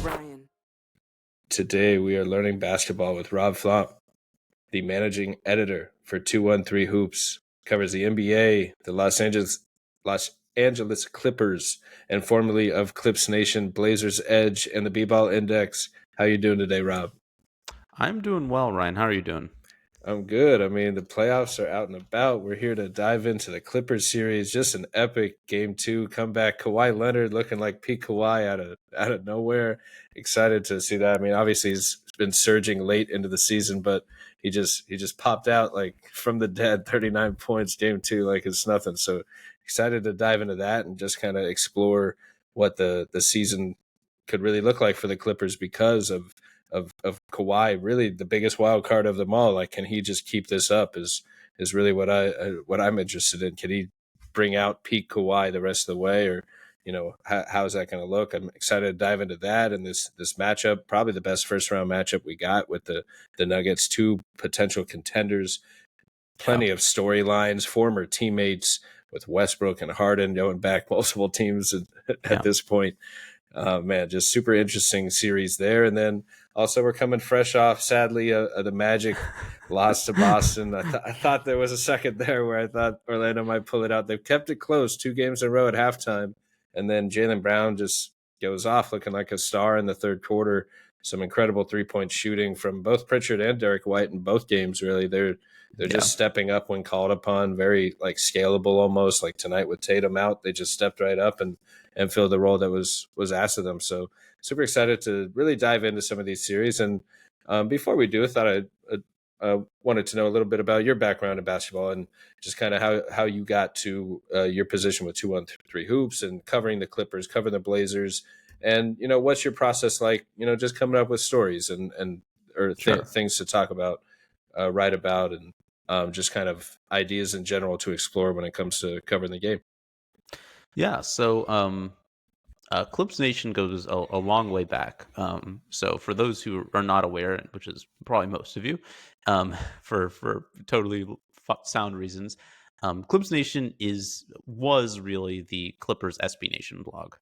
Ryan. Today we are learning basketball with Rob Flom, the managing editor for 213 Hoops. Covers the NBA, the Los Angeles Clippers, and formerly of Clips Nation, Blazers Edge, and the BBall Index. How you doing today, Rob? I'm doing well, Ryan. How are you doing? I'm good. I mean, the playoffs are out and about. We're here to dive into the Clippers series. Just an epic game 2 comeback. Kawhi Leonard looking like peak Kawhi out of nowhere. Excited to see that. I mean, obviously he's been surging late into the season, but he just popped out like from the dead, 39 points game 2 like it's nothing. So excited to dive into that and just kind of explore what the season could really look like for the Clippers because of Kawhi, really the biggest wild card of them all. Like, can he just keep this up? Is really what I'm interested in. Can he bring out peak Kawhi the rest of the way, or how's that going to look? I'm excited to dive into that and this matchup. Probably the best first round matchup we got with the Nuggets, two potential contenders, plenty of storylines, former teammates with Westbrook and Harden going back multiple teams at this point. Man, just super interesting series there. And then also we're coming fresh off, sadly, the Magic lost to Boston. I thought there was a second there where I thought Orlando might pull it out. They've kept it close, 2 games in a row at halftime. And then Jaylen Brown just goes off looking like a star in the third quarter. Some incredible three-point shooting from both Pritchard and Derek White in both games, really. They're just stepping up when called upon, very like scalable almost. Like tonight with Tatum out, they just stepped right up and filled the role that was asked of them. So super excited to really dive into some of these series. And before we do, I thought I wanted to know a little bit about your background in basketball and just kind of how you got to your position with 213 Hoops and covering the Clippers, covering the Blazers. And, what's your process like, just coming up with stories and things to talk about, write about, and just kind of ideas in general to explore when it comes to covering the game. Yeah, so Clips Nation goes a long way back. So for those who are not aware, which is probably most of you, for totally sound reasons, Clips Nation was really the Clippers SB Nation blog.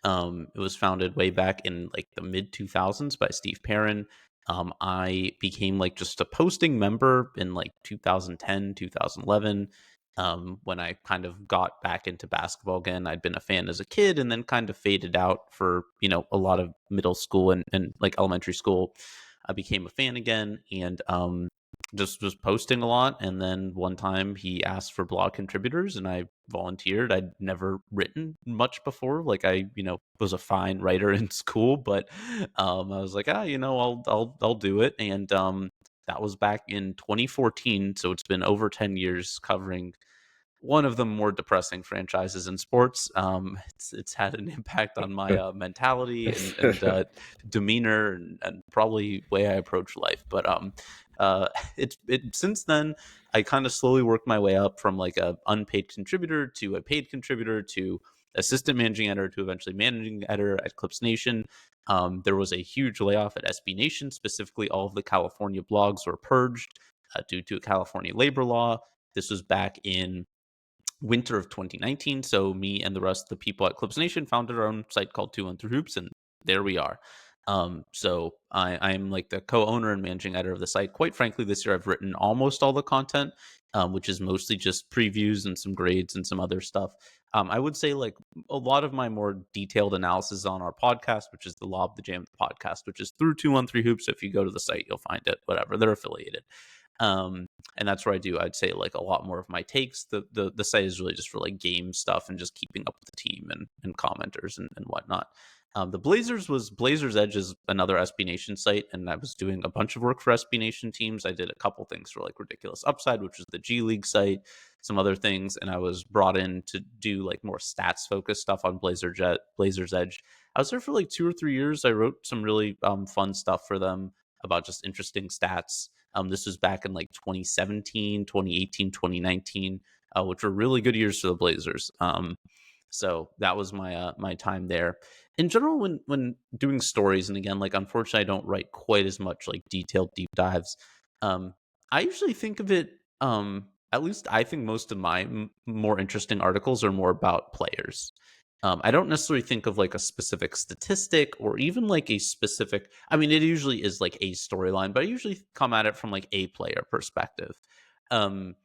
It was founded way back in like the mid 2000s by Steve Perrin. I became like just a posting member in like 2010, 2011. When I kind of got back into basketball again. I'd been a fan as a kid and then kind of faded out for, a lot of middle school and like elementary school. I became a fan again and just was posting a lot. And then one time he asked for blog contributors and I volunteered. I'd never written much before. Like I, was a fine writer in school, but I was like, I'll do it. And that was back in 2014. So it's been over 10 years covering one of the more depressing franchises in sports. It's had an impact on my mentality and demeanor and probably way I approach life. But since then, I kind of slowly worked my way up from like a unpaid contributor to a paid contributor to assistant managing editor to eventually managing editor at Clips Nation. There was a huge layoff at SB Nation. Specifically, all of the California blogs were purged due to a California labor law. This was back in winter of 2019. So me and the rest of the people at Clips Nation founded our own site called 213 Hoops, and there we are. So I'm like the co-owner and managing editor of the site. Quite frankly, this year I've written almost all the content, which is mostly just previews and some grades and some other stuff. I would say like a lot of my more detailed analysis on our podcast, which is the Lob the Jam podcast, which is through 213 Hoops. So if you go to the site, you'll find it, whatever, they're affiliated. And that's where I'd say like a lot more of my takes. The site is really just for like game stuff and just keeping up with the team and commenters and whatnot. The Blazers was Blazers Edge is another SB Nation site, and I was doing a bunch of work for SB Nation teams. I did a couple things for like Ridiculous Upside, which is the G League site, some other things, and I was brought in to do like more stats focused stuff on Blazers Edge. I was there for like 2 or 3 years. I wrote some really fun stuff for them about just interesting stats. This was back in like 2017, 2018, 2019, which were really good years for the Blazers. So that was my time there. In general, when doing stories, and again, like unfortunately, I don't write quite as much like detailed deep dives. I usually think of it. At least I think most of my more interesting articles are more about players. I don't necessarily think of like a specific statistic or even like a specific, I mean, it usually is like a storyline, but I usually come at it from like a player perspective. Um,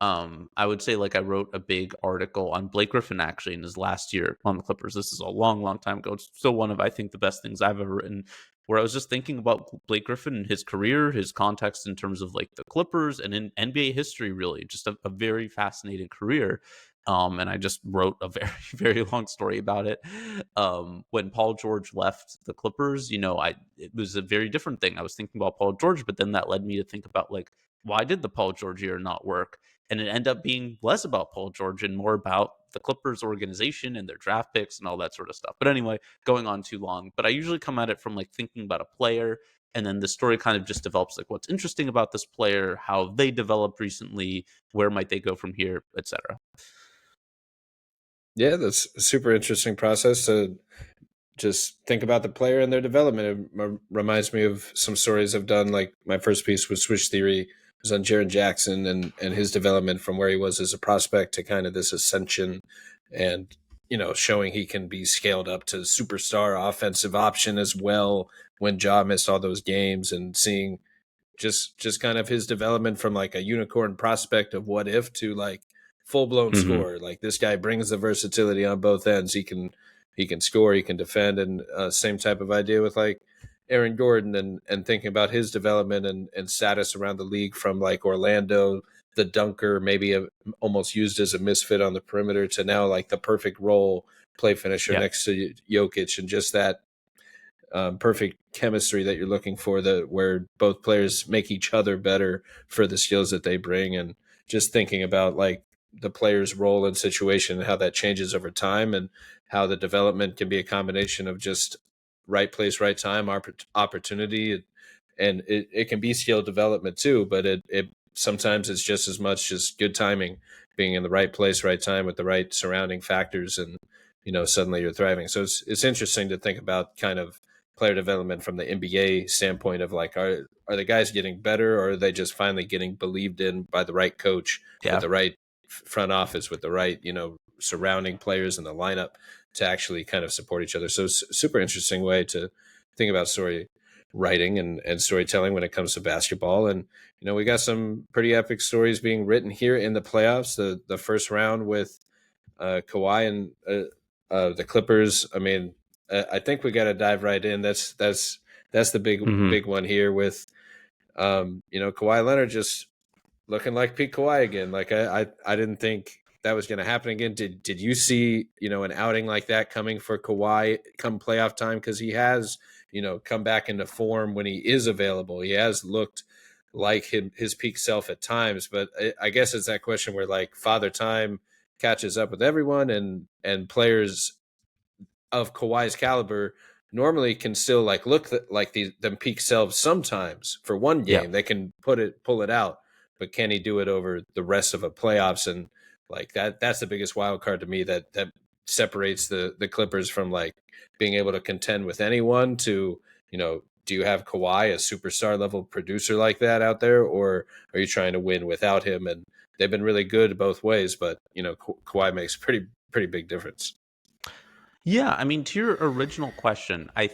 I would say like I wrote a big article on Blake Griffin actually in his last year on the Clippers. This is a long, long time ago. It's still one of, I think, the best things I've ever written, where I was just thinking about Blake Griffin and his career, his context in terms of like the Clippers and in NBA history, really, just a very fascinating career. And I just wrote a very, very long story about it. When Paul George left the Clippers, it was a very different thing. I was thinking about Paul George, but then that led me to think about like, why did the Paul George year not work? And it ended up being less about Paul George and more about the Clippers organization and their draft picks and all that sort of stuff. But anyway, going on too long. But I usually come at it from like thinking about a player, and then the story kind of just develops like what's interesting about this player, how they developed recently, where might they go from here, etc. Yeah, that's a super interesting process to just think about the player and their development. It reminds me of some stories I've done. Like my first piece was Switch Theory, was on Jaren Jackson and his development from where he was as a prospect to kind of this ascension, and showing he can be scaled up to superstar offensive option as well when Ja missed all those games, and seeing just kind of his development from like a unicorn prospect of what if to like full blown Mm-hmm. scorer. Like this guy brings the versatility on both ends. He can score, he can defend, and same type of idea with like Aaron Gordon, and thinking about his development and status around the league from like Orlando, the dunker, maybe almost used as a misfit on the perimeter, to now like the perfect role play finisher Yeah. next to Jokic, and just that perfect chemistry that you're looking for, that where both players make each other better for the skills that they bring. And just thinking about like the player's role and situation and how that changes over time, and how the development can be a combination of just right place, right time, opportunity. And it can be skill development too, but it sometimes it's just as much just good timing, being in the right place, right time with the right surrounding factors, and suddenly you're thriving. So it's interesting to think about kind of player development from the NBA standpoint of like, are the guys getting better, or are they just finally getting believed in by the right coach, with Yeah. the right front office, with the right surrounding players in the lineup to actually kind of support each other. So super interesting way to think about story writing and storytelling when it comes to basketball. And we got some pretty epic stories being written here in the playoffs. The first round with Kawhi and the Clippers. I mean, I think we got to dive right in. That's the Mm-hmm. big one here with Kawhi Leonard just looking like Pete Kawhi again. Like I didn't think that was going to happen again. Did you see an outing like that coming for Kawhi come playoff time? Because he has come back into form when he is available. He has looked like his peak self at times, but I guess it's that question where like Father Time catches up with everyone, and players of Kawhi's caliber normally can still like look like them peak selves sometimes for one Yeah. game. They can pull it out, but can he do it over the rest of a playoffs? And like that's the biggest wild card to me, that separates the Clippers from like being able to contend with anyone to, do you have Kawhi, a superstar level producer like that out there, or are you trying to win without him? And they've been really good both ways, but Kawhi makes pretty big difference. Yeah. I mean, to your original question, I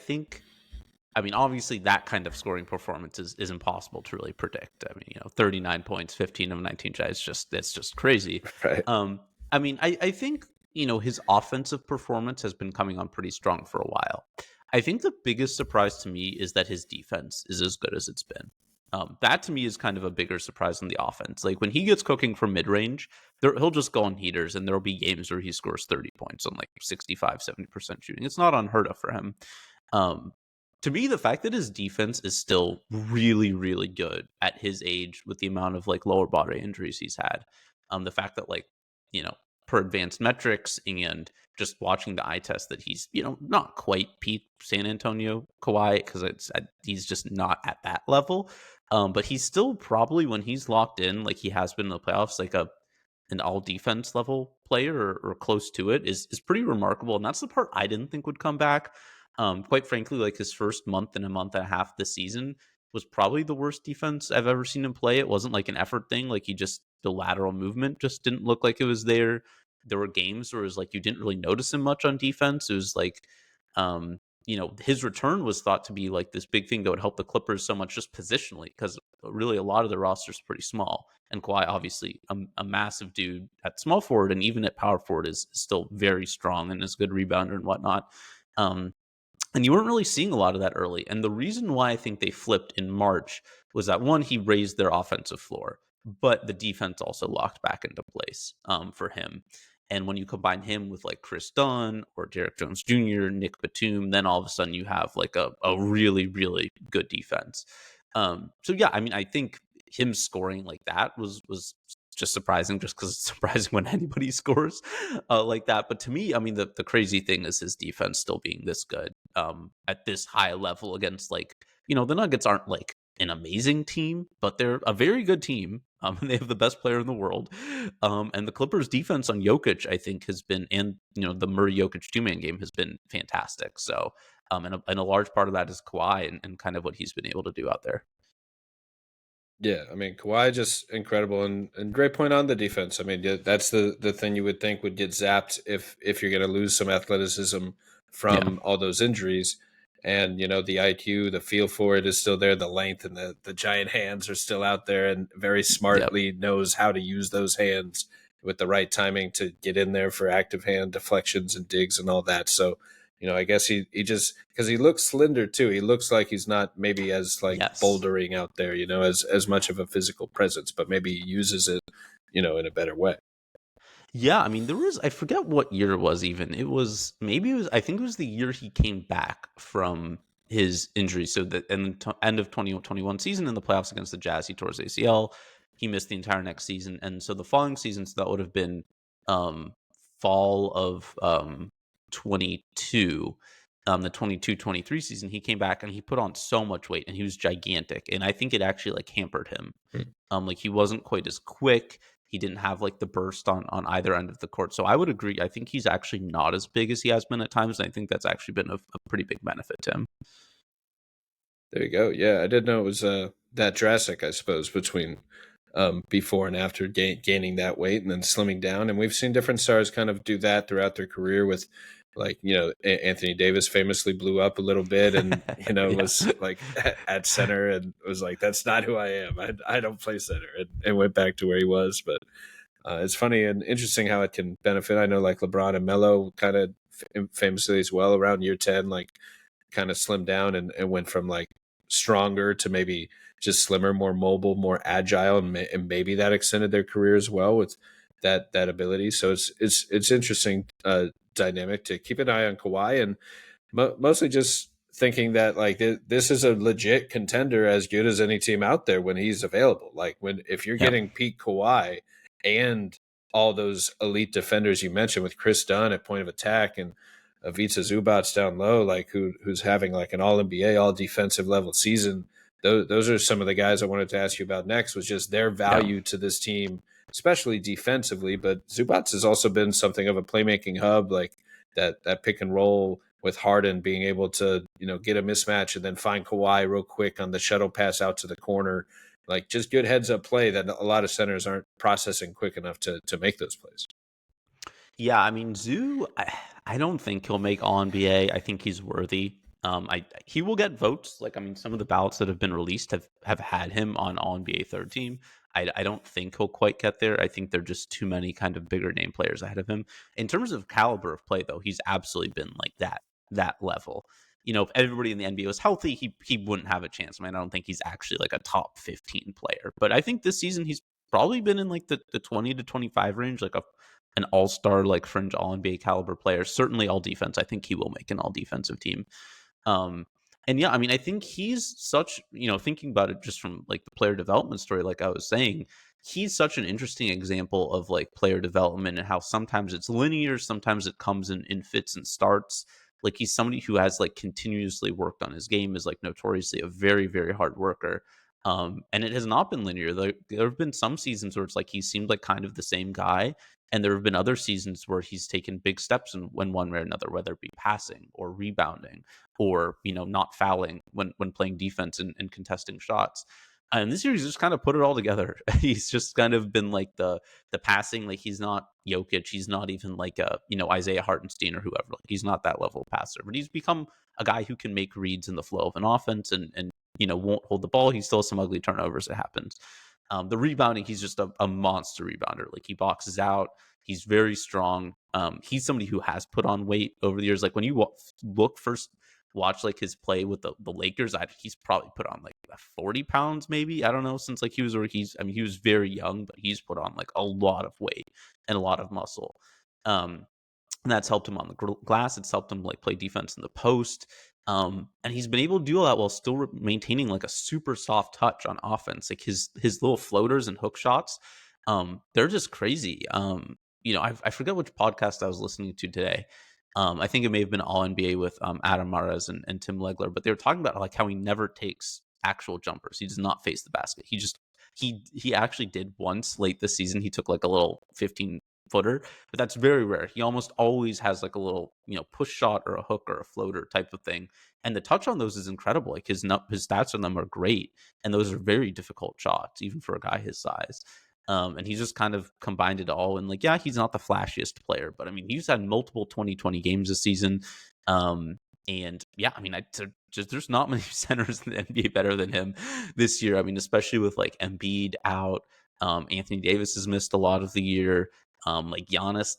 mean, obviously that kind of scoring performance is impossible to really predict. I mean, 39 points, 15 of 19 shots, that's just crazy. Right. I mean, I think, his offensive performance has been coming on pretty strong for a while. I think the biggest surprise to me is that his defense is as good as it's been. That to me is kind of a bigger surprise than the offense. Like when he gets cooking from mid range, he'll just go on heaters, and there'll be games where he scores 30 points on like 65, 70% shooting. It's not unheard of for him. Um, to me, the fact that his defense is still really, really good at his age with the amount of like lower body injuries he's had, the fact that like, you know, per advanced metrics and just watching the eye test that he's, not quite peak San Antonio Kawhi because he's just not at that level. But he's still probably when he's locked in, like he has been in the playoffs, like an all defense level player or close to it is pretty remarkable. And that's the part I didn't think would come back. Quite frankly, like his first month and a month and a half this season was probably the worst defense I've ever seen him play. It wasn't like an effort thing. Like the lateral movement just didn't look like it was there. there were games where it was like you didn't really notice him much on defense. It was like, his return was thought to be like this big thing that would help the Clippers so much just positionally, because really a lot of the roster is pretty small. And Kawhi, obviously, a massive dude at small forward and even at power forward, is still very strong and is a good rebounder and whatnot. Um, and you weren't really seeing a lot of that early. And the reason why I think they flipped in March was that, one, he raised their offensive floor, but the defense also locked back into place for him. And when you combine him with like Kris Dunn or Derek Jones Jr., Nick Batum, then all of a sudden you have like a really, really good defense. So yeah, I mean, I think him scoring like that was just surprising, just because it's surprising when anybody scores like that. But to me, I mean, the crazy thing is his defense still being this good at this high level against, like, the Nuggets aren't like an amazing team, but they're a very good team. They have the best player in the world. And the Clippers defense on Jokic, I think, has been, and, the Murray Jokic two-man game has been fantastic. So, and a large part of that is Kawhi and kind of what he's been able to do out there. Yeah, I mean, Kawhi just incredible, and great point on the defense. I mean, yeah, that's the thing you would think would get zapped if you're going to lose some athleticism Yeah. from all those injuries. And the IQ, the feel for it is still there. The length and the giant hands are still out there, and very Yep. smartly knows how to use those hands with the right timing to get in there for active hand deflections and digs and all that. So I guess he just, because he looks slender too. He looks like he's not maybe as like Yes. bouldering out there, as much of a physical presence, but maybe he uses it, in a better way. Yeah, I mean, I forget what year it was even. I think it was the year he came back from his injury. So that in the end of 2021 season in the playoffs against the Jazz, he tore his ACL. He missed the entire next season. And so the following season, so that would have been um, fall of 22, the 22-23 season, he came back and he put on so much weight and he was gigantic. And I think it actually like hampered him. Hmm. Like he wasn't quite as quick. He didn't have like the burst on either end of the court. So I would agree. I think he's actually not as big as he has been at times. And I think that's actually been a pretty big benefit to him. There you go. Yeah, I didn't know it was that drastic, I suppose, between before and after gaining that weight and then slimming down. And we've seen different stars kind of do that throughout their career with, like, Anthony Davis famously blew up a little bit and, Yeah. was like at center and was like, that's not who I am. I don't play center, and went back to where he was. But it's funny and interesting how it can benefit. I know like LeBron and Melo kind of famously as well around year 10, like kind of slimmed down and went from like stronger to maybe just slimmer, more mobile, more agile, and maybe that extended their career as well with that ability. So it's interesting dynamic to keep an eye on Kawhi, and mostly just thinking that like this is a legit contender, as good as any team out there when he's available. Like if you're Yeah. getting peak Kawhi and all those elite defenders you mentioned with Kris Dunn at point of attack and Ivica Zubac down low, like who's having like an all NBA, all defensive level season. Those are some of the guys I wanted to ask you about next, was just their Yeah. value to this team, especially defensively. But Zubac has also been something of a playmaking hub, like that pick and roll with Harden being able to, get a mismatch and then find Kawhi real quick on the shuttle pass out to the corner. Like just good heads up play that a lot of centers aren't processing quick enough to make those plays. Yeah, I mean, I don't think he'll make All NBA. I think he's worthy. He will get votes. Like, I mean, some of the ballots that have been released have had him on All NBA third team. I don't think he'll quite get there. I think there are just too many kind of bigger name players ahead of him. In terms of caliber of play, though, he's absolutely been like that level. If everybody in the NBA was healthy, he wouldn't have a chance. I mean, I don't think he's actually like a top 15 player. But I think this season he's probably been in like the 20 to 25 range, like an all-star, like fringe all NBA caliber player. Certainly all defense. I think he will make an all defensive team. Um, and yeah, I mean, I think he's such, thinking about it just from like the player development story, like I was saying, he's such an interesting example of like player development and how sometimes it's linear, sometimes it comes in fits and starts. Like he's somebody who has like continuously worked on his game, is like notoriously a very, very hard worker. And it has not been linear. There have been some seasons where it's like he seemed like kind of the same guy, and there have been other seasons where he's taken big steps in one way or another, whether it be passing or rebounding or, not fouling when playing defense and contesting shots. And this year he's just kind of put it all together. He's just kind of been like the passing, like he's not Jokic, he's not even like a Isaiah Hartenstein or whoever. Like he's not that level of passer, but he's become a guy who can make reads in the flow of an offense and won't hold the ball. He still has some ugly turnovers. It happens. The rebounding, he's just a monster rebounder. Like he boxes out. He's very strong. He's somebody who has put on weight over the years. Like when you watch like his play with the Lakers, he's probably put on like 40 pounds, maybe. I don't know. Since like he was he was very young, but he's put on like a lot of weight and a lot of muscle. And that's helped him on the glass. It's helped him like play defense in the post. And he's been able to do all that while still maintaining like a super soft touch on offense. Like his little floaters and hook shots, they're just crazy. I forget which podcast I was listening to today. I think it may have been All NBA with Adam Mares and Tim Legler, but they were talking about like how he never takes actual jumpers. He does not face the basket. He actually did once late this season. He took like a little 15-footer, but that's very rare. He almost always has like a little, push shot or a hook or a floater type of thing. And the touch on those is incredible. Like his stats on them are great. And those are very difficult shots, even for a guy his size. And he's just kind of combined it all. And like, yeah, he's not the flashiest player, but I mean, he's had multiple 2020 games this season. And yeah, I mean, there's not many centers in the NBA better than him this year. I mean, especially with like Embiid out, Anthony Davis has missed a lot of the year. Like Giannis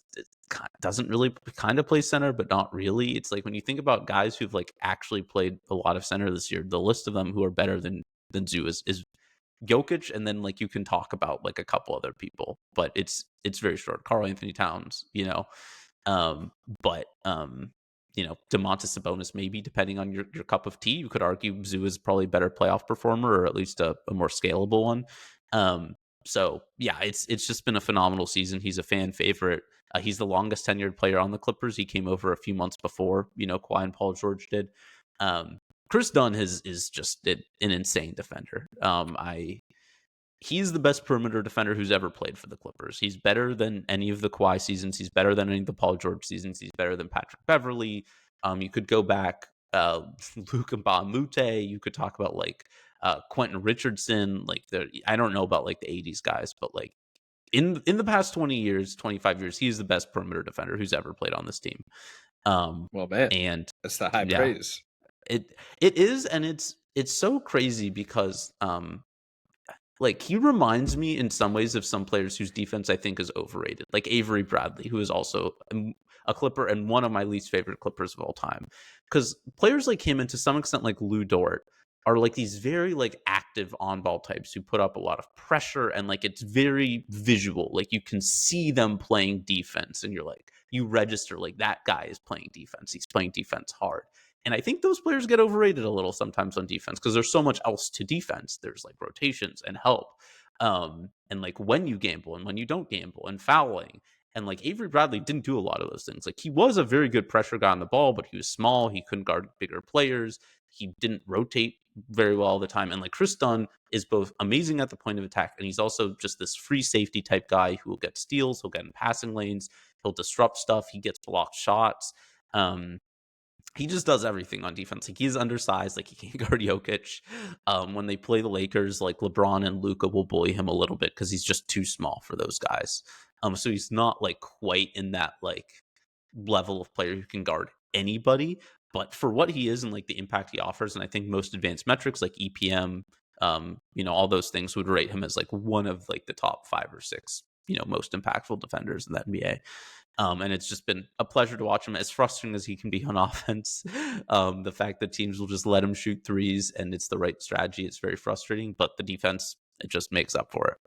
doesn't really kind of play center, but not really. It's like when you think about guys who've like actually played a lot of center this year, the list of them who are better than Zoo is Jokic, and then like you can talk about like a couple other people, but it's very short. Karl Anthony Towns, but Domantas Sabonis maybe, depending on your cup of tea. You could argue Zoo is probably a better playoff performer, or at least a more scalable one. So yeah, it's just been a phenomenal season. He's a fan favorite. He's the longest tenured player on the Clippers. He came over a few months before Kawhi and Paul George did. Kris Dunn is just an insane defender. He's the best perimeter defender who's ever played for the Clippers. He's better than any of the Kawhi seasons. He's better than any of the Paul George seasons. He's better than Patrick Beverley. You could go back, Luke Mbamute. You could talk about like Quentin Richardson. Like I don't know about like the 80s guys, but like in the past 20 years, 25 years, he's the best perimeter defender who's ever played on this team. Well, man, and that's the high praise. It is, and it's so crazy because like he reminds me in some ways of some players whose defense I think is overrated, like Avery Bradley, who is also a Clipper and one of my least favorite Clippers of all time. Because players like him, and to some extent like Lou Dort, are like these very like active on ball types who put up a lot of pressure, and like it's very visual. Like you can see them playing defense, and you're like, you register like that guy is playing defense. He's playing defense hard. And I think those players get overrated a little sometimes on defense because there's so much else to defense. There's like rotations and help, and like when you gamble and when you don't gamble and fouling. And like Avery Bradley didn't do a lot of those things. Like he was a very good pressure guy on the ball, but he was small. He couldn't guard bigger players. He didn't rotate very well all the time. And like Kris Dunn is both amazing at the point of attack, and he's also just this free safety type guy who will get steals. He'll get in passing lanes. He'll disrupt stuff. He gets blocked shots. He just does everything on defense. Like he's undersized, like he can't guard Jokic. When they play the Lakers, like LeBron and Luka will bully him a little bit because he's just too small for those guys. So he's not like quite in that like level of player who can guard anybody. But for what he is and like the impact he offers, and I think most advanced metrics like EPM, all those things would rate him as like one of like the top 5 or 6, most impactful defenders in the NBA. And it's just been a pleasure to watch him, as frustrating as he can be on offense. The fact that teams will just let him shoot threes and it's the right strategy, it's very frustrating, but the defense, it just makes up for it.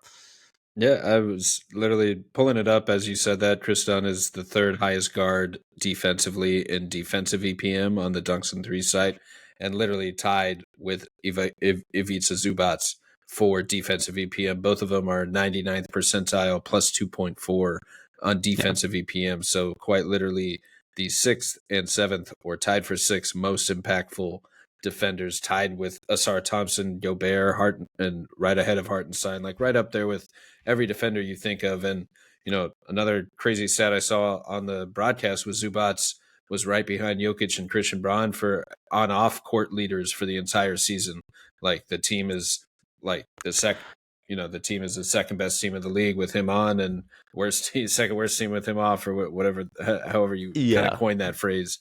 Yeah, I was literally pulling it up as you said that. Kris Dunn is the 3rd highest guard defensively in defensive EPM on the Dunks and Threes site, and literally tied with Ivica Zubac for defensive EPM. Both of them are 99th percentile plus 2.4 on defensive EPM. So quite literally the 6th and 7th, or tied for 6th most impactful defenders, tied with Asar Thompson, Gobert, Hart, and right ahead of Hartenstein, like right up there with every defender you think of. And, another crazy stat I saw on the broadcast was Zubac was right behind Jokic and Christian Braun for on-off court leaders for the entire season. Like the team is like the team is the second best team in the league with him on, and second worst team with him off, or whatever, however you kind of Yeah. coin that phrase.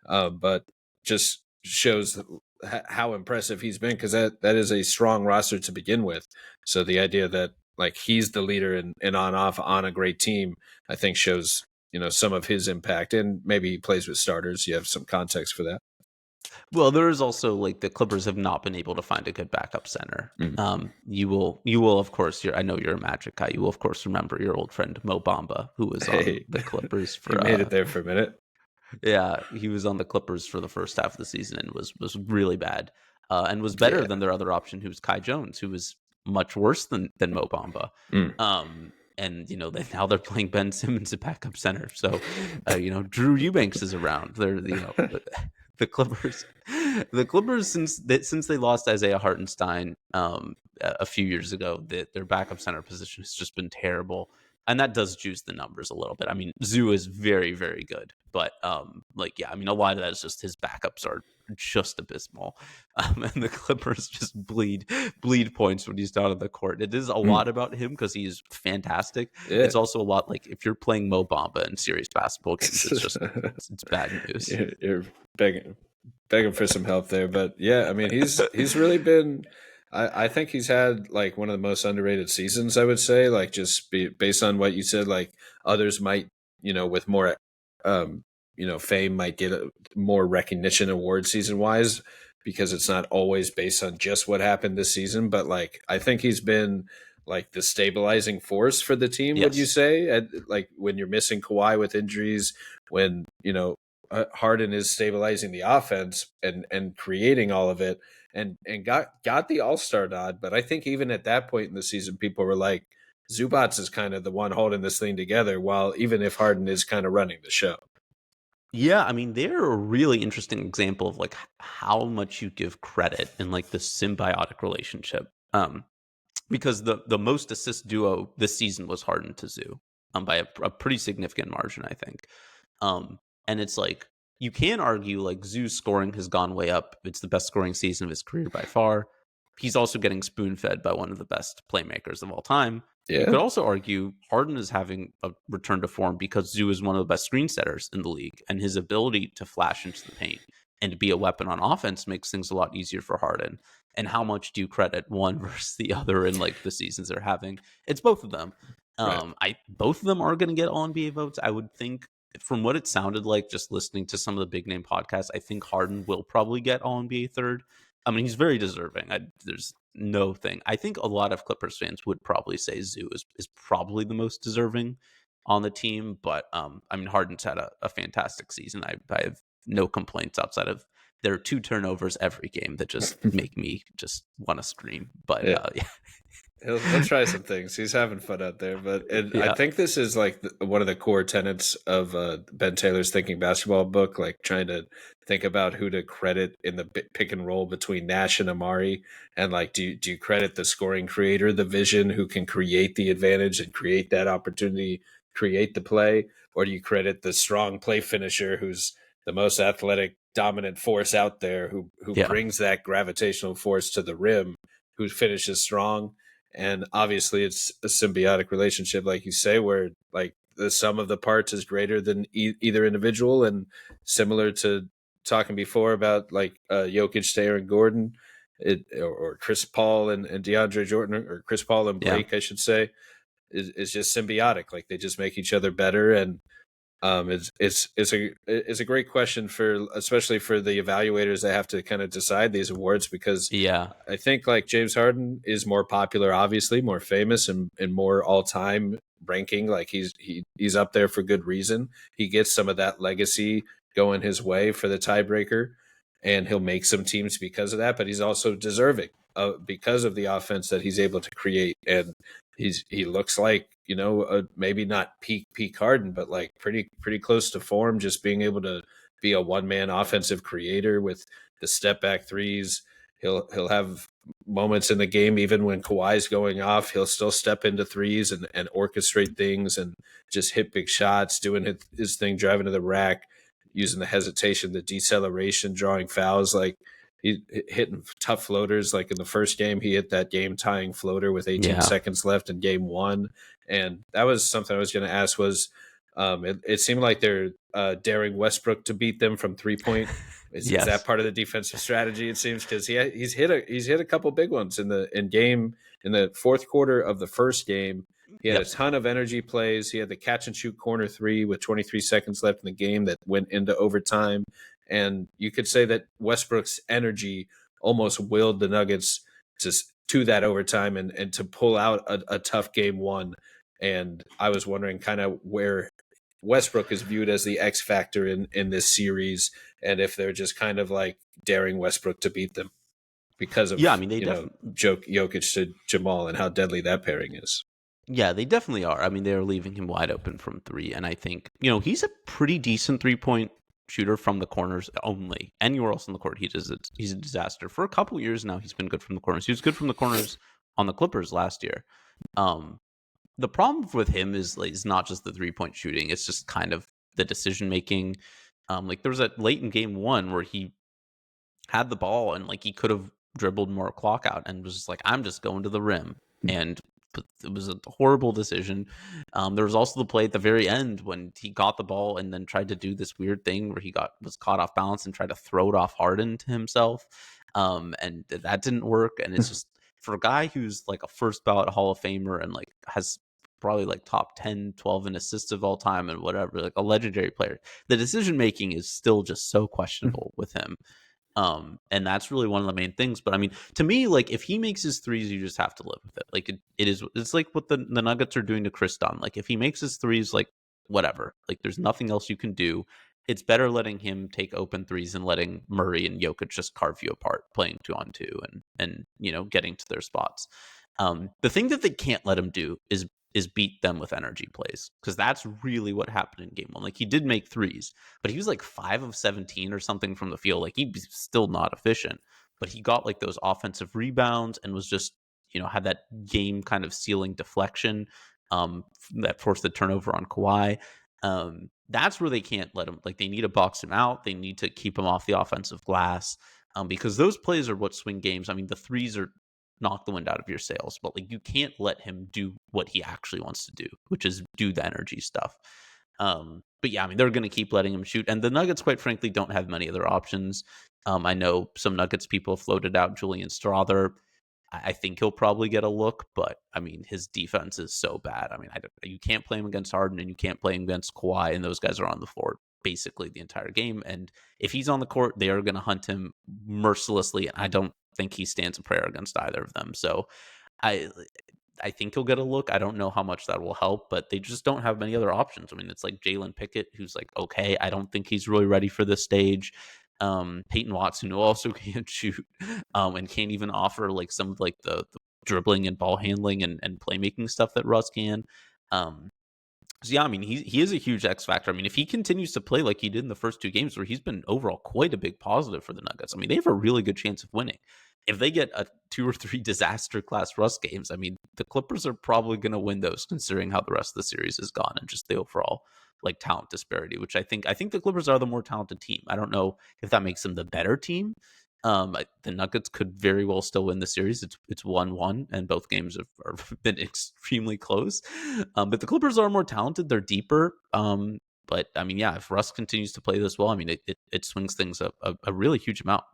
But just shows how impressive he's been, because that is a strong roster to begin with. So the idea that like he's the leader and off on a great team, I think shows some of his impact, and maybe he plays with starters. You have some context for that. Well, there is also like the Clippers have not been able to find a good backup center. You will of course. I know you're a Magic guy. You will of course remember your old friend Mo Bamba, who was on Hey, the Clippers he for. made it there for a minute. Yeah, he was on the Clippers for the first half of the season and was really bad, and was better Yeah. than their other option, who was Kai Jones, who was much worse than Mo Bamba. And now they're playing Ben Simmons at backup center. So Drew Eubanks is around. They're the Clippers. The Clippers, since they lost Isaiah Hartenstein a few years ago, their backup center position has just been terrible. And that does juice the numbers a little bit. I mean, Zoo is very, very good, but a lot of that is just his backups are just abysmal, and the Clippers just bleed points when he's down on the court. It is a lot about him because he's fantastic. Yeah. It's also a lot like if you're playing Mo Bamba in serious basketball games, it's just it's bad news. You're begging for some help there, but yeah, I mean he's really been. I think he's had like one of the most underrated seasons, I would say, like just based on what you said, like others might, with more, fame might get more recognition award season wise, because it's not always based on just what happened this season. But like, I think he's been like the stabilizing force for the team. Yes. Would you say, like when you're missing Kawhi with injuries, when, Harden is stabilizing the offense and creating all of it, and got the All-Star nod. But I think even at that point in the season, people were like, Zubac is kind of the one holding this thing together, while even if Harden is kind of running the show. Yeah, I mean, they're a really interesting example of like how much you give credit in like the symbiotic relationship. Because the most assist duo this season was Harden to Zoo, by a pretty significant margin, I think. And it's like you can argue like Zoo's scoring has gone way up. It's the best scoring season of his career by far. He's also getting spoon-fed by one of the best playmakers of all time. Yeah. You could also argue Harden is having a return to form because Zoo is one of the best screen setters in the league, and his ability to flash into the paint and to be a weapon on offense makes things a lot easier for Harden. And how much do you credit one versus the other in like the seasons they're having? It's both of them. Right. Both of them are going to get All NBA votes. I would think, from what it sounded like, just listening to some of the big name podcasts, I think Harden will probably get All NBA third. I mean, he's very deserving. There's no thing. I think a lot of Clippers fans would probably say Zoo is probably the most deserving on the team. But I mean, Harden's had a fantastic season. I have no complaints outside of there are 2 turnovers every game that just make me just want to scream. But yeah. He'll try some things. He's having fun out there, but Yeah. I think this is like one of the core tenets of Ben Taylor's Thinking Basketball book, like trying to think about who to credit in the pick and roll between Nash and Amari, and like do you credit the scoring creator, the vision, who can create the advantage and create that opportunity, create the play, or do you credit the strong play finisher, who's the most athletic, dominant force out there, who Yeah. brings that gravitational force to the rim, who finishes strong? And obviously it's a symbiotic relationship, like you say, where like the sum of the parts is greater than either individual. And similar to talking before about like Jokic, Aaron Gordon, or Chris Paul and DeAndre Jordan, or Chris Paul and Blake, I should say, is just symbiotic. Like they just make each other better. And it's a great question for, especially for the evaluators that have to kind of decide these awards, because I think like James Harden is more popular, obviously more famous, and more all time ranking. Like he's up there for good reason. He gets some of that legacy going his way for the tiebreaker, and he'll make some teams because of that. But he's also deserving because of the offense that he's able to create. And he looks like, maybe not peak Harden, but like pretty close to form, just being able to be a one-man offensive creator with the step back threes. He'll have moments in the game, even when Kawhi's going off, he'll still step into threes and orchestrate things and just hit big shots, doing his thing, driving to the rack, using the hesitation, the deceleration, drawing fouls. Like He hitting tough floaters. Like in the first game, he hit that game tying floater with 18 Yeah. seconds left in game one. And that was something I was going to ask was, it seemed like they're daring Westbrook to beat them from 3-point. Is that Yes. part of the defensive strategy? It seems, because he's hit a couple big ones in the fourth quarter of the first game. He had a Yep. ton of energy plays. He had the catch and shoot corner three with 23 seconds left in the game that went into overtime. And you could say that Westbrook's energy almost willed the Nuggets to that overtime and to pull out a tough game one. And I was wondering kind of where Westbrook is viewed as the X factor in this series, and if they're just kind of like daring Westbrook to beat them because Yeah, I of, mean they definitely. Jokic to Jamal and how deadly that pairing is. Yeah, they definitely are. I mean, they're leaving him wide open from three, and I think he's a pretty decent 3-point shooter from the corners only. Anywhere else on the court, he's a disaster. For a couple years now, he's been good from the corners. He was good from the corners on the Clippers last year. The problem with him is not just the 3-point shooting; it's just kind of the decision making. Like there was a late in game one where he had the ball and like he could have dribbled more clock out and was just like, I'm just going to the rim. And it was a horrible decision. There was also the play at the very end when he got the ball and then tried to do this weird thing where he was caught off balance and tried to throw it off Harden to himself. And that didn't work. And it's just for a guy who's like a first ballot Hall of Famer and like has probably like top 10, 12 in assists of all time and whatever, like a legendary player, the decision making is still just so questionable with him. And that's really one of the main things. But I mean, to me, like if he makes his threes, you just have to live with it. Like it's like what the Nuggets are doing to Kris Dunn. Like if he makes his threes, like whatever, like there's nothing else you can do. It's better letting him take open threes and letting Murray and Jokic just carve you apart, playing 2-on-2 and getting to their spots. The thing that they can't let him do is beat them with energy plays, because that's really what happened in game one. Like he did make threes, but he was like 5 of 17 or something from the field. Like he's still not efficient, but he got like those offensive rebounds and was just had that game kind of ceiling deflection that forced the turnover on Kawhi. That's where they can't let him. Like they need to box him out. They need to keep him off the offensive glass, because those plays are what swing games. I mean, the threes are knock the wind out of your sails, but like you can't let him do what he actually wants to do, which is do the energy stuff. But yeah, I mean, they're going to keep letting him shoot, and the Nuggets, quite frankly, don't have many other options. I know some Nuggets people floated out Julian Strawther. I think he'll probably get a look, but I mean, his defense is so bad. I mean, you can't play him against Harden and you can't play him against Kawhi, and those guys are on the floor basically the entire game. And if he's on the court, they are going to hunt him mercilessly, and I don't think he stands a prayer against either of them. So I I think he'll get a look. I don't know how much that will help, but they just don't have many other options. I mean, it's like Jalen Pickett, who's like, okay, I don't think he's really ready for this stage. Peyton Watson, who also can't shoot, and can't even offer like some of like the dribbling and ball handling and playmaking stuff that Russ can. So yeah, I mean, he is a huge X factor. I mean, if he continues to play like he did in the first two games, where he's been overall quite a big positive for the Nuggets, I mean, they have a really good chance of winning. If they get a 2 or 3 disaster class Russ games, I mean, the Clippers are probably going to win those, considering how the rest of the series has gone and just the overall like talent disparity. Which I think the Clippers are the more talented team. I don't know if that makes them the better team. The Nuggets could very well still win the series. It's 1-1, and both games have been extremely close. But the Clippers are more talented. They're deeper. But I mean, yeah, if Russ continues to play this well, I mean, it swings things up a really huge amount.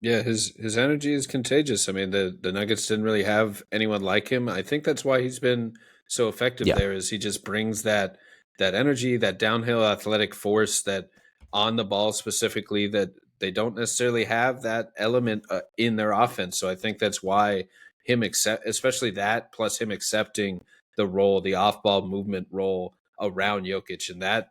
Yeah, his energy is contagious. I mean, the Nuggets didn't really have anyone like him. I think that's why he's been so effective Yeah. there, is he just brings that energy, that downhill athletic force, that on the ball specifically, that they don't necessarily have that element in their offense. So I think that's why especially that, plus him accepting the role, the off-ball movement role around Jokic, and that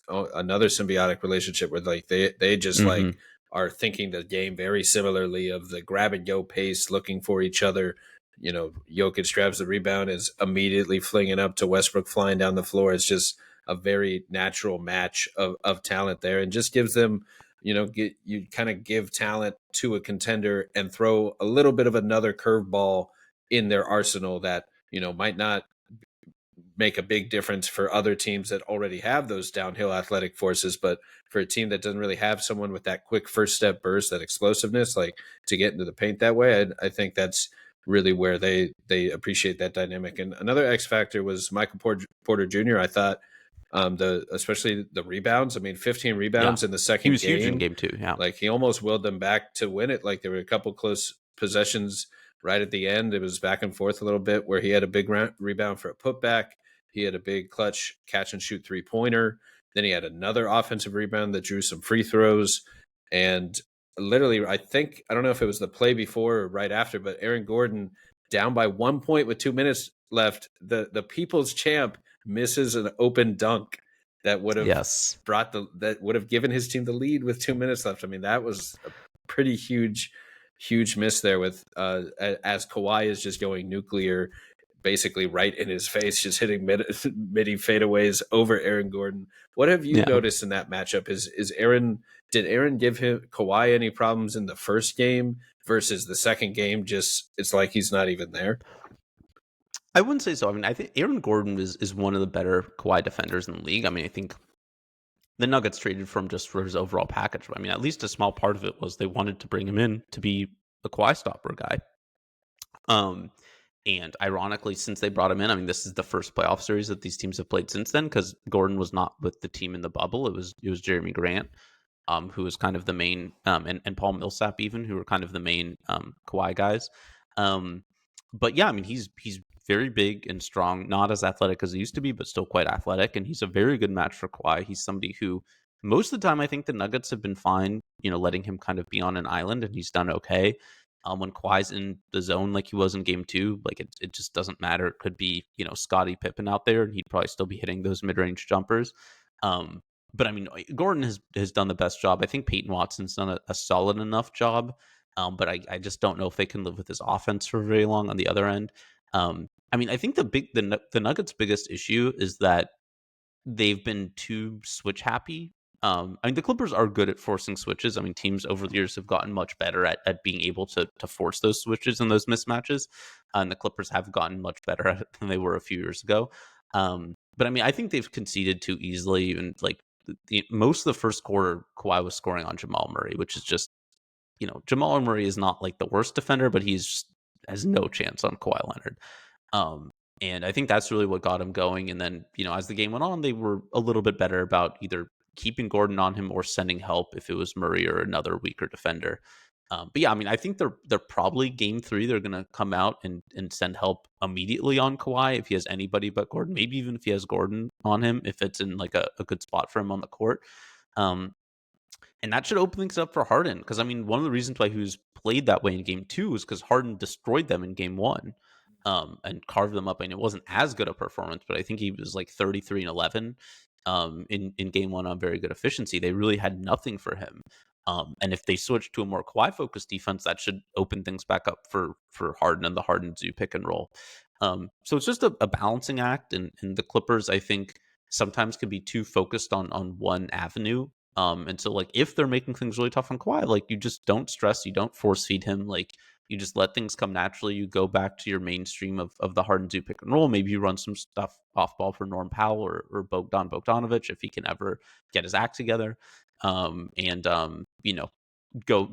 another symbiotic relationship where like they just Mm-hmm. like are thinking the game very similarly, of the grab and go pace, looking for each other. Jokic grabs the rebound, is immediately flinging up to Westbrook flying down the floor. It's just a very natural match of talent there, and just gives them, you kind of give talent to a contender and throw a little bit of another curveball in their arsenal that, might not make a big difference for other teams that already have those downhill athletic forces. But for a team that doesn't really have someone with that quick first step burst, that explosiveness, like to get into the paint that way, I think that's really where they appreciate that dynamic. And another X factor was Michael Porter Jr. I thought especially the rebounds. I mean, 15 Yeah. rebounds in the He second was huge in game. game 2. Yeah. Like he almost willed them back to win it. Like there were a couple close possessions right at the end. It was back and forth a little bit where he had a big rebound for a putback. He had a big clutch catch and shoot 3-pointer. Then he had another offensive rebound that drew some free throws. And literally, I don't know if it was the play before or right after, but Aaron Gordon down by 1 point with 2 minutes left. The people's champ misses an open dunk that would have that would have given his team the lead with 2 minutes left. I mean, that was a pretty huge miss there with as Kawhi is just going nuclear basically right in his face, just hitting midi fadeaways over Aaron Gordon. What have you noticed in that matchup? Did Aaron give Kawhi any problems in the first game versus the second game? Just it's like he's not even there. I wouldn't say so. I mean, I think Aaron Gordon is one of the better Kawhi defenders in the league. I mean, I think the Nuggets traded for him just for his overall package. I mean, at least a small part of it was they wanted to bring him in to be a Kawhi stopper guy. And ironically, since they brought him in, I mean, this is the first playoff series that these teams have played since then, because Gordon was not with the team in the bubble. It was Jeremy Grant, who was kind of the main, and Paul Millsap even, who were kind of the main Kawhi guys. But yeah, I mean, he's very big and strong, not as athletic as he used to be, but still quite athletic. And he's a very good match for Kawhi. He's somebody who most of the time I think the Nuggets have been fine, letting him kind of be on an island, and he's done okay. When Kawhi's in the zone like he was in game 2, like it just doesn't matter. It could be, Scottie Pippen out there, and he'd probably still be hitting those mid-range jumpers. But I mean, Gordon has done the best job. I think Peyton Watson's done a solid enough job. But I just don't know if they can live with his offense for very long on the other end. I mean, I think the Nuggets' biggest issue is that they've been too switch happy. I mean, the Clippers are good at forcing switches. I mean, teams over the years have gotten much better at being able to force those switches and those mismatches. And the Clippers have gotten much better at it than they were a few years ago. But I mean, I think they've conceded too easily. And like most of the first quarter, Kawhi was scoring on Jamal Murray, which is just, Jamal Murray is not like the worst defender, but has no chance on Kawhi Leonard. And I think that's really what got him going. And then, as the game went on, they were a little bit better about either keeping Gordon on him or sending help if it was Murray or another weaker defender. But yeah, I mean, I think they're probably game 3. They're going to come out and send help immediately on Kawhi if he has anybody but Gordon. Maybe even if he has Gordon on him, if it's in like a good spot for him on the court. And that should open things up for Harden. Because, I mean, one of the reasons why he was played that way in game 2 was because Harden destroyed them in game 1 and carved them up. And it wasn't as good a performance, but I think he was like 33 and 11 in game 1 on very good efficiency. They really had nothing for him. And if they switch to a more Kawhi-focused defense, that should open things back up for Harden and the Harden-Zoo pick and roll. So it's just a balancing act. And the Clippers, I think, sometimes can be too focused on one avenue. And so like if they're making things really tough on Kawhi, like you just don't stress, you don't force feed him, like you just let things come naturally. You go back to your mainstream of the Harden-Zoo pick and roll. Maybe you run some stuff off ball for Norm Powell or Bogdanovich if he can ever get his act together. Go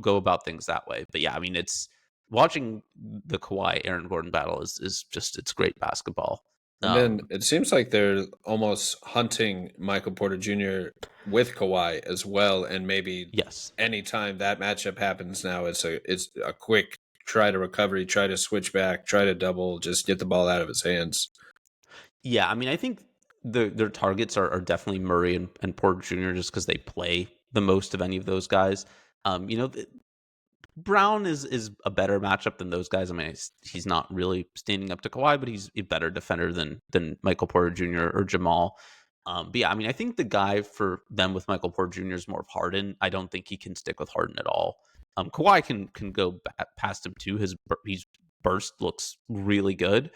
about things that way. But yeah, I mean, it's watching the Kawhi Aaron Gordon battle is just, it's great basketball. And then it seems like they're almost hunting Michael Porter Jr. with Kawhi as well. And maybe anytime that matchup happens now, it's a quick try to recovery, try to switch back, try to double, just get the ball out of his hands. Yeah, I mean, I think their targets are definitely Murray and Porter Jr. just because they play the most of any of those guys. Brown is a better matchup than those guys. I mean, he's not really standing up to Kawhi, but he's a better defender than Michael Porter Jr. or Jamal. But yeah, I mean, I think the guy for them with Michael Porter Jr. is more of Harden. I don't think he can stick with Harden at all. Kawhi can go past him too. His burst looks really good.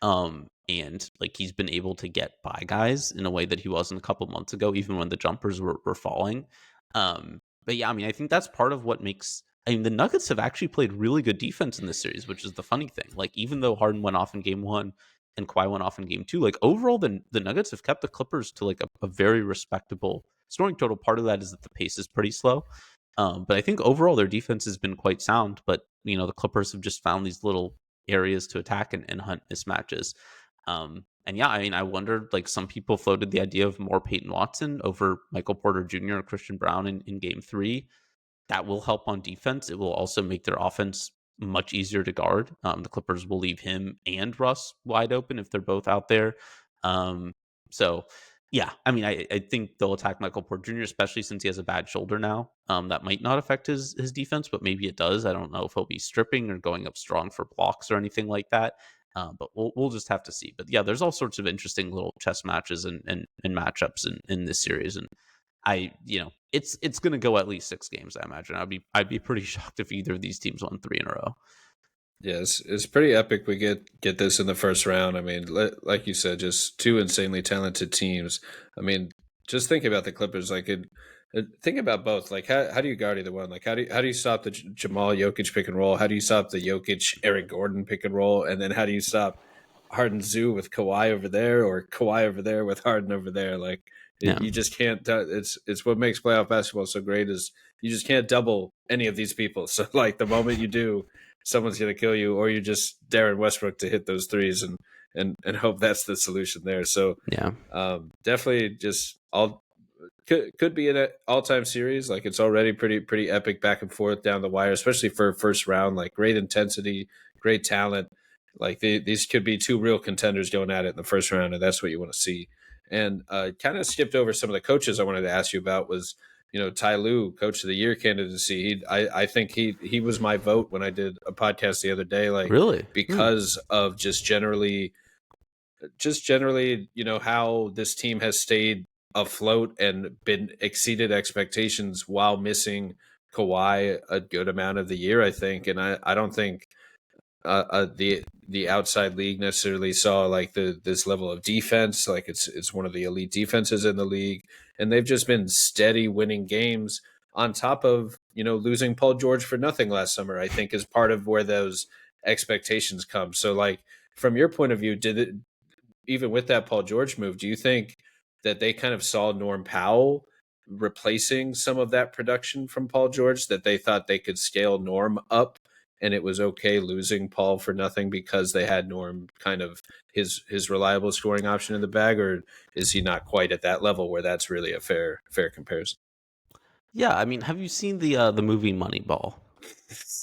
And like he's been able to get by guys in a way that he wasn't a couple months ago, even when the jumpers were falling. But yeah, I mean, I think that's part of what makes. I mean, the Nuggets have actually played really good defense in this series, which is the funny thing. Like, even though Harden went off in game 1 and Kawhi went off in game 2. Like overall, the Nuggets have kept the Clippers to like a very respectable scoring total. Part of that is that the pace is pretty slow. But I think overall their defense has been quite sound. But the Clippers have just found these little areas to attack and hunt mismatches. And yeah, I mean, I wondered, like, some people floated the idea of more Peyton Watson over Michael Porter Jr. or Christian Brown in game 3. That will help on defense. It will also make their offense much easier to guard. The Clippers will leave him and Russ wide open if they're both out there. So yeah, I mean, I think they'll attack Michael Porter Jr., especially since he has a bad shoulder now. That might not affect his defense, but maybe it does. I don't know if he'll be stripping or going up strong for blocks or anything like that. But we'll just have to see. But yeah, there's all sorts of interesting little chess matches and matchups in this series, and it's going to go at least 6 games. I imagine I'd be pretty shocked if either of these teams won 3 in a row. Yes, it's pretty epic. We get this in the first round. I mean, like you said, just 2 insanely talented teams. I mean, just think about the Clippers. Like, think about both. Like, how do you guard either one? Like, how do you stop the Jamal Jokic pick and roll? How do you stop the Jokic Eric Gordon pick and roll? And then how do you stop Harden-Zu with Kawhi over there, or Kawhi over there with Harden over there? Like, Yeah. you just can't. It's what makes playoff basketball so great is you just can't double any of these people. So, like, the moment you do, someone's going to kill you, or you just Darren Westbrook to hit those threes and hope that's the solution there. So Yeah. definitely just could be an all-time series. Like, it's already pretty epic back and forth down the wire, especially for first round. Like, great intensity, great talent. Like, these could be 2 real contenders going at it in the first round, and that's what you want to see. And kind of skipped over some of the coaches I wanted to ask you about was, Ty Lue, Coach of the Year candidacy. I think he was my vote when I did a podcast the other day. Like, Really? because of just generally, how this team has stayed afloat and been exceeded expectations while missing Kawhi a good amount of the year, I think. And I don't think the outside league necessarily saw like this level of defense. Like, it's one of the elite defenses in the league, and they've just been steady winning games on top of losing Paul George for nothing last summer. I think is part of where those expectations come. So, like, from your point of view, did it, even with that Paul George move, do you think that they kind of saw Norm Powell replacing some of that production from Paul George, that they thought they could scale Norm up and it was okay losing Paul for nothing because they had Norm kind of his reliable scoring option in the bag? Or is he not quite at that level where that's really a fair comparison? Yeah, I mean, have you seen the movie Moneyball?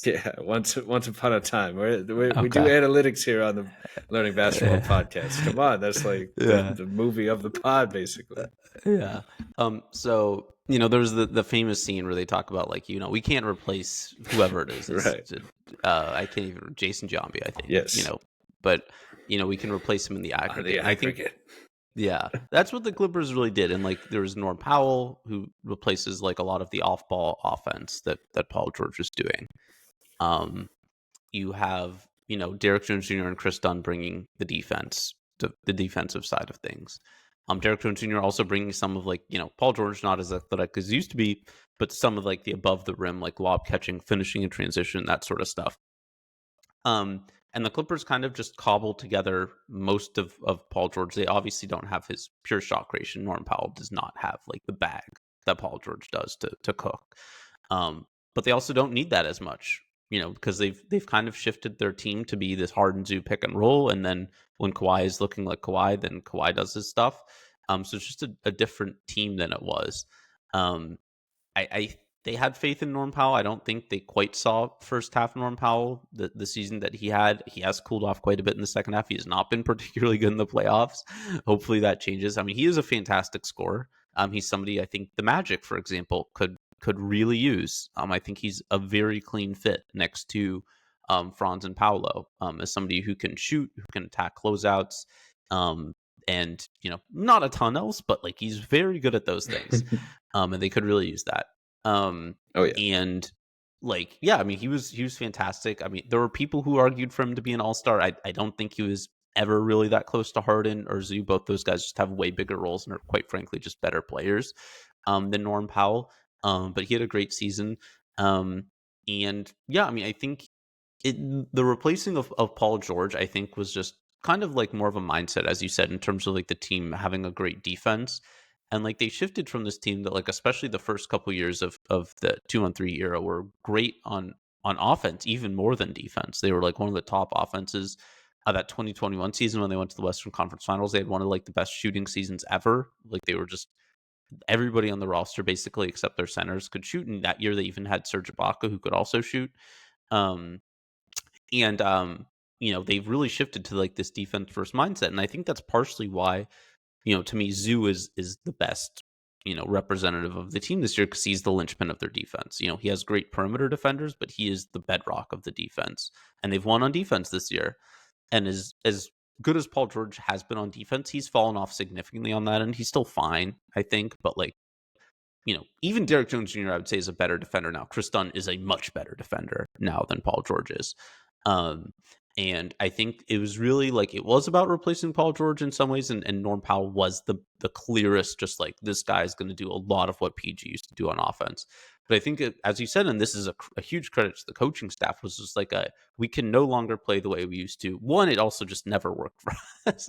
Yeah, once upon a time. We do Okay. analytics here on the Learning Basketball podcast. Come on, that's like Yeah. the movie of the pod, basically. Yeah. So, there's the famous scene where they talk about, like, we can't replace whoever it is. Right. I can't even, Jason Giambi, I think. Yes. But we can replace him in the aggregate. The And I think, aggregate. yeah, that's what the Clippers really did. And, like, there was Norm Powell, who replaces, like, a lot of the off-ball offense that Paul George was doing. You have, Derek Jones Jr. and Kris Dunn bringing the defense, the defensive side of things. Derek Jones Jr. also bringing some of, like, Paul George, not as athletic as he used to be, but some of, like, the above the rim, like lob catching, finishing in transition, that sort of stuff. And the Clippers kind of just cobbled together most of Paul George. They obviously don't have his pure shot creation. Norm Powell does not have, like, the bag that Paul George does to cook. But they also don't need that as much, because they've kind of shifted their team to be this Harden-Zu pick and roll. And then when Kawhi is looking like Kawhi, then Kawhi does his stuff. So it's just a different team than it was. They had faith in Norm Powell. I don't think they quite saw first half Norm Powell, the season that he had. He has cooled off quite a bit in the second half. He has not been particularly good in the playoffs. Hopefully that changes. I mean, he is a fantastic scorer. He's somebody I think the Magic, for example, could really use. I think he's a very clean fit next to Franz and Paolo, as somebody who can shoot, who can attack closeouts, and not a ton else, but, like, he's very good at those things. And they could really use that. Oh yeah. And, like, yeah, I mean, he was fantastic. I mean, there were people who argued for him to be an all-star. I don't think he was ever really that close to Harden or Zu. Both those guys just have way bigger roles and are, quite frankly, just better players than Norm Powell. But he had a great season. And yeah, I mean, I think the replacing of Paul George, I think, was just kind of like more of a mindset, as you said, in terms of like the team having a great defense. And like they shifted from this team that like especially the first couple years of the 2-on-3 era were great on offense, even more than defense. They were like one of the top offenses of that 2021 season when they went to the Western Conference Finals. They had one of like the best shooting seasons ever. Like they were just everybody on the roster basically except their centers could shoot. And that year they even had Serge Ibaka who could also shoot. Um, and they've really shifted to like this defense first mindset, and I think that's partially why to me Zoo is the best representative of the team this year because he's the linchpin of their defense. He has great perimeter defenders, but he is the bedrock of the defense, and they've won on defense this year. And as good as Paul George has been on defense, he's fallen off significantly on that, and he's still fine, I think, but like even Derek Jones Jr., I would say, is a better defender now. Kris Dunn is a much better defender now than Paul George is. Um, and I think it was really like it was about replacing Paul George in some ways, and Norm Powell was the clearest, just like this guy is going to do a lot of what PG used to do on offense. But I think, as you said, and this is a huge credit to the coaching staff, was just like we can no longer play the way we used to. One, it also just never worked for us,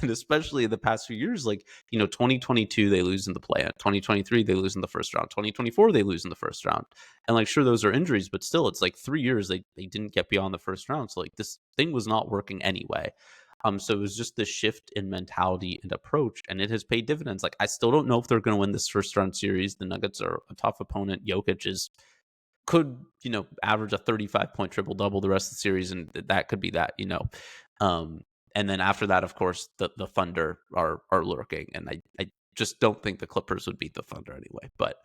and especially in the past few years, like 2022 they lose in the play, 2023 they lose in the first round, 2024 they lose in the first round, and like sure those are injuries, but still it's like 3 years they didn't get beyond the first round, so like this thing was not working anyway. So it was just this shift in mentality and approach, and it has paid dividends. Like I still don't know if they're going to win this first round series. The Nuggets are a tough opponent. Jokic could average a 35-point triple double the rest of the series, and that could be that. And then after that, of course, the Thunder are lurking, and I just don't think the Clippers would beat the Thunder anyway. But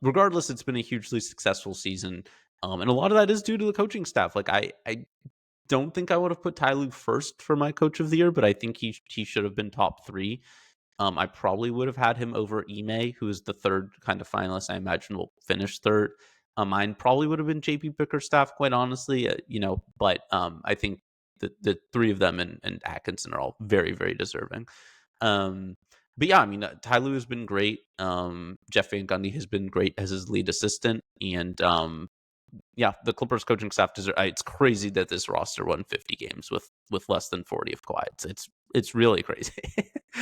regardless, it's been a hugely successful season, and a lot of that is due to the coaching staff. Like I don't think I would have put Ty Lue first for my coach of the year, but I think he should have been top 3. I probably would have had him over Ime, who is the third kind of finalist I imagine will finish third. Mine probably would have been JP Bickerstaff, quite honestly, but I think the 3 of them and Atkinson are all very, very deserving. But yeah, I mean, Ty Lue has been great. Jeff Van Gundy has been great as his lead assistant, and yeah, the Clippers coaching staff deserve. It's crazy that this roster won 50 games with less than 40 of Kawhi. It's really crazy.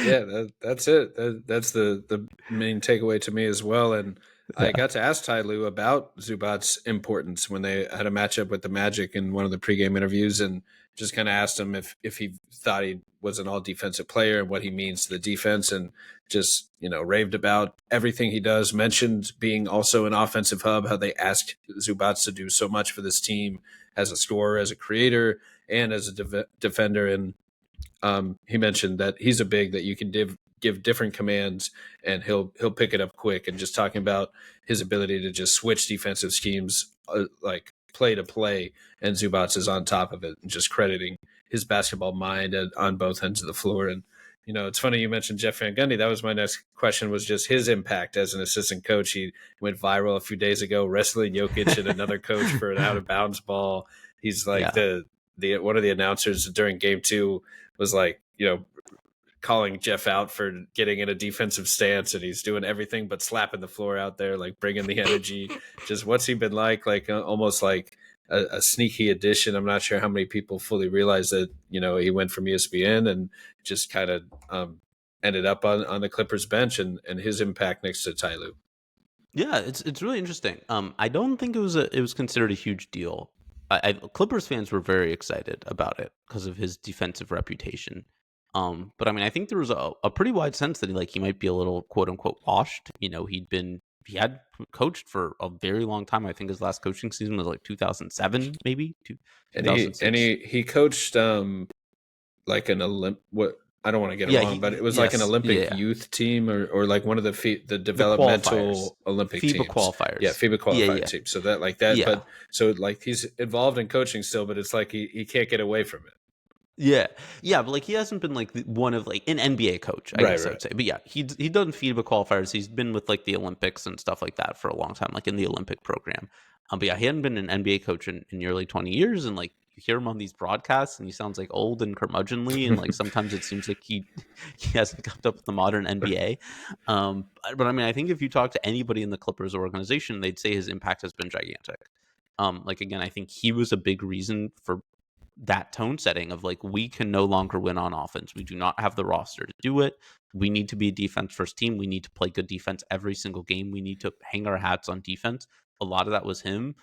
Yeah, that's it. That's the main takeaway to me as well. And I got to ask Ty Lue about Zubac's importance when they had a matchup with the Magic in one of the pregame interviews, and just kind of asked him if he thought he was an all defensive player and what he means to the defense, and just raved about everything he does. Mentioned being also an offensive hub, how they asked Zubac to do so much for this team as a scorer, as a creator, and as a defender. And he mentioned that he's a big that you can give different commands and he'll pick it up quick. And just talking about his ability to just switch defensive schemes like play to play, and Zubac is on top of it, and just crediting his basketball mind on both ends of the floor. And it's funny you mentioned Jeff Van Gundy. That was my next question, was just his impact as an assistant coach. He went viral a few days ago wrestling Jokic and another coach for an out of bounds ball. He's like the one of the announcers during game 2 was like, calling Jeff out for getting in a defensive stance, and he's doing everything but slapping the floor out there, like bringing the energy. Just what's he been like almost like a sneaky addition. I'm not sure how many people fully realize that, he went from ESPN and just kind of ended up on the Clippers bench, and his impact next to Ty Lue. Yeah, it's really interesting. I don't think it was considered a huge deal. Clippers fans were very excited about it because of his defensive reputation. But I mean, I think there was a pretty wide sense that he might be a little quote unquote washed. He had coached for a very long time. I think his last coaching season was like 2007, maybe 2006. And he coached like an what. I don't want to get it wrong, but it was like an Olympic youth team or like one of the developmental Olympic FIBA teams. qualifiers. Yeah, FIBA qualified team. So that like that, Yeah. but so like he's involved in coaching still, but it's like he can't get away from it. Yeah, but like he hasn't been like one of like an NBA coach, I guess I would say. But yeah, he done FIBA qualifiers. He's been with like the Olympics and stuff like that for a long time, like in the Olympic program. But yeah, he hadn't been an NBA coach in nearly 20 years, and like you hear him on these broadcasts, and he sounds like old and curmudgeonly, and like sometimes it seems like he hasn't kept up with the modern NBA. But I mean, I think if you talk to anybody in the Clippers organization, they'd say his impact has been gigantic. Like again, I think he was a big reason for that tone setting of like, we can no longer win on offense. We do not have the roster to do it. We need to be a defense first team. We need to play good defense every single game. We need to hang our hats on defense. A lot of that was him.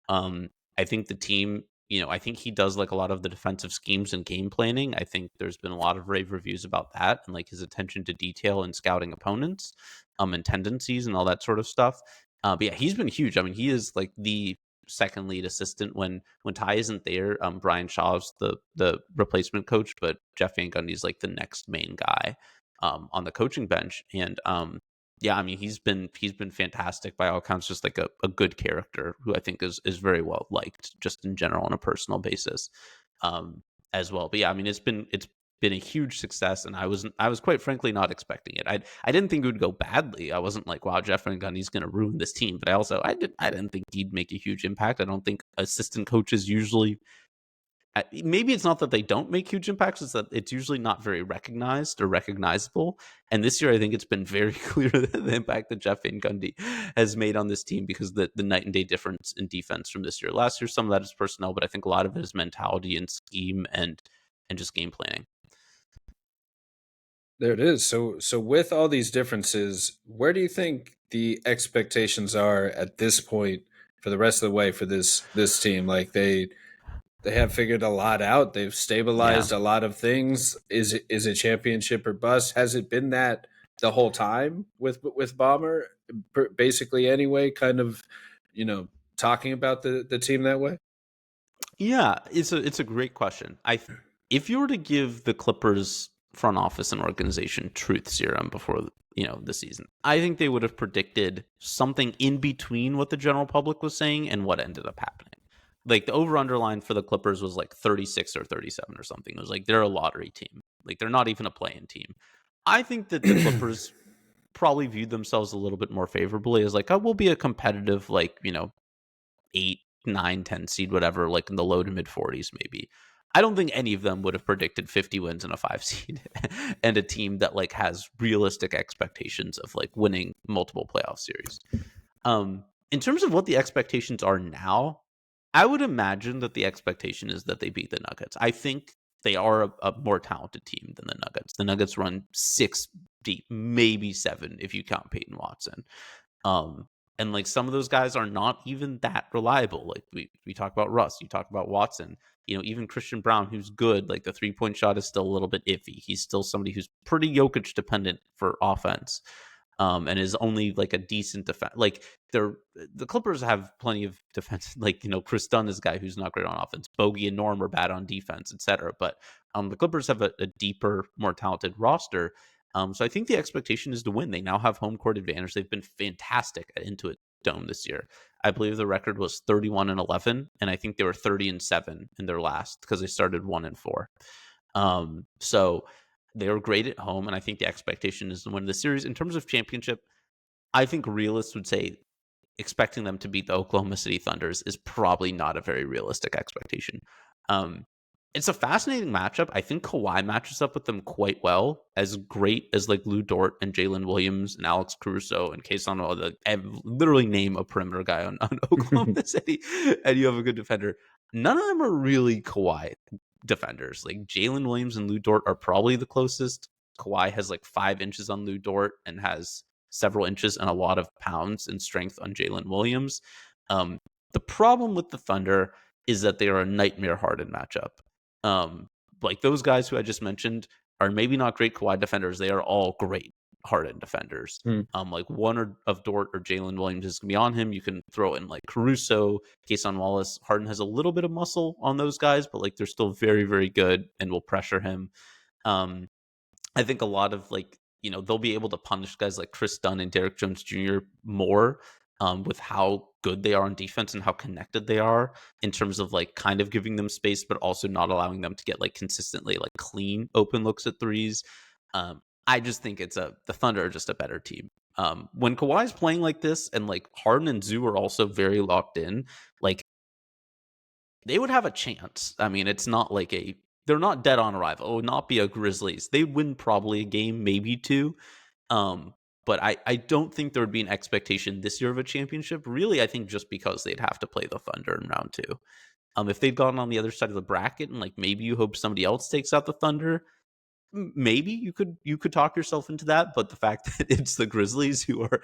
I think the team, I think he does like a lot of the defensive schemes and game planning. I think there's been a lot of rave reviews about that and like his attention to detail and scouting opponents, and tendencies and all that sort of stuff. But yeah, he's been huge. I mean, he is like the second lead assistant when Ty isn't there. Brian Shaw's the replacement coach, but Jeff Van Gundy's like the next main guy on the coaching bench. And yeah, I mean, he's been fantastic by all accounts, just like a good character who I think is very well liked just in general on a personal basis, as well. But yeah, I mean, it's been a huge success, and I was quite frankly not expecting it. I didn't think it would go badly. I wasn't like, wow, Jeff Van Gundy's going to ruin this team. But I didn't think he'd make a huge impact. I don't think assistant coaches usually. Maybe it's not that they don't make huge impacts; it's that it's usually not very recognized or recognizable. And this year, I think it's been very clear the impact that Jeff Van Gundy has made on this team, because the night and day difference in defense from this year. Last year, some of that is personnel, but I think a lot of it is mentality and scheme and just game planning. There it is. So with all these differences, where do you think the expectations are at this point for the rest of the way for this team? Like they have figured a lot out. They've Yeah. stabilized a lot of things. Is it championship or bust? Has it been that the whole time with Bomber? Basically, anyway, kind of, talking about the team that way. Yeah, it's a great question. If you were to give the Clippers front office and organization truth serum before the season, I think they would have predicted something in between what the general public was saying and what ended up happening. Like the over underline for the Clippers was like 36 or 37 or something. It was like they're a lottery team. Like they're not even a play-in team. I think that the Clippers probably viewed themselves a little bit more favorably as like, oh, we'll be a competitive, like, 8, 9, 10 seed, whatever, like in the low to mid 40s, maybe. I don't think any of them would have predicted 50 wins and a 5 seed and a team that like has realistic expectations of like winning multiple playoff series. In terms of what the expectations are now, I would imagine that the expectation is that they beat the Nuggets. I think they are a more talented team than the Nuggets. The Nuggets run 6 deep, maybe 7 if you count Peyton Watson. And like some of those guys are not even that reliable. Like we talk about Russ, you talk about Watson, even Christian Brown, who's good. Like the 3-point shot is still a little bit iffy. He's still somebody who's pretty Jokic dependent for offense, and is only like a decent defense. Like the Clippers have plenty of defense. Like Kris Dunn is a guy who's not great on offense. Bogey and Norm are bad on defense, etc. But the Clippers have a deeper, more talented roster. So I think the expectation is to win. They now have home court advantage. They've been fantastic at Intuit Dome this year. I believe the record was 31-11, and I think they were 30-7 in their last because they started 1-4. So they were great at home, and I think the expectation is to win the series. In terms of championship, I think realists would say expecting them to beat the Oklahoma City Thunders is probably not a very realistic expectation. It's a fascinating matchup. I think Kawhi matches up with them quite well. As great as like Lou Dort and Jalen Williams and Alex Caruso and Kayson, I literally name a perimeter guy on Oklahoma City, and you have a good defender. None of them are really Kawhi defenders. Like Jalen Williams and Lou Dort are probably the closest. Kawhi has like 5 inches on Lou Dort and has several inches and a lot of pounds in strength on Jalen Williams. The problem with the Thunder is that they are a nightmare Harden matchup. Like those guys who I just mentioned are maybe not great Kawhi defenders. They are all great Harden defenders. Like one of Dort or Jalen Williams is going to be on him. You can throw in like Caruso, Kayson Wallace. Harden has a little bit of muscle on those guys, but like they're still very, very good and will pressure him. I think a lot of like, they'll be able to punish guys like Kris Dunn and Derek Jones Jr. more with how good they are on defense and how connected they are in terms of like kind of giving them space, but also not allowing them to get like consistently like clean open looks at threes. I just think the Thunder are just a better team. When Kawhi's playing like this and like Harden and Zoo are also very locked in, like they would have a chance. I mean, it's not like they're not dead on arrival. It would not be a Grizzlies. They'd win probably a game, maybe 2. But I don't think there would be an expectation this year of a championship. Really, I think just because they'd have to play the Thunder in round 2. If they'd gone on the other side of the bracket and like maybe you hope somebody else takes out the Thunder, maybe you could talk yourself into that. But the fact that it's the Grizzlies who are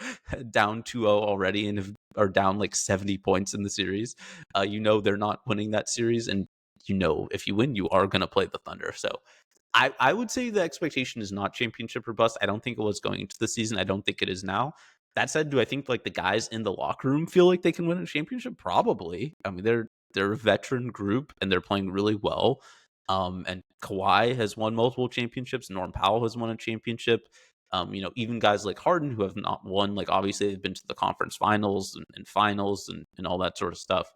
down 2-0 already and are down like 70 points in the series, they're not winning that series, and if you win, you are going to play the Thunder. So I would say the expectation is not championship or bust. I don't think it was going into the season. I don't think it is now. That said, do I think like the guys in the locker room feel like they can win a championship? Probably. I mean, they're a veteran group and they're playing really well. And Kawhi has won multiple championships. Norm Powell has won a championship. Even guys like Harden who have not won, like obviously they've been to the conference finals and finals and all that sort of stuff.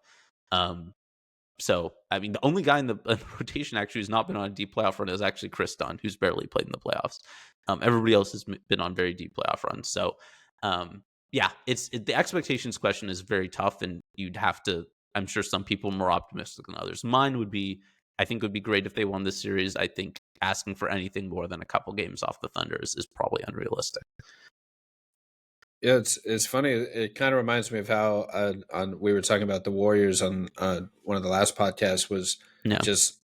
So, I mean, the only guy in the rotation actually who's not been on a deep playoff run is actually Kris Dunn, who's barely played in the playoffs. Everybody else has been on very deep playoff runs. So, the expectations question is very tough, and you'd have to. I'm sure some people are more optimistic than others. Mine would be, I think it would be great if they won this series. I think asking for anything more than a couple games off the Thunder is probably unrealistic. Yeah, it's funny. It kind of reminds me of how we were talking about the Warriors on one of the last podcasts. Was just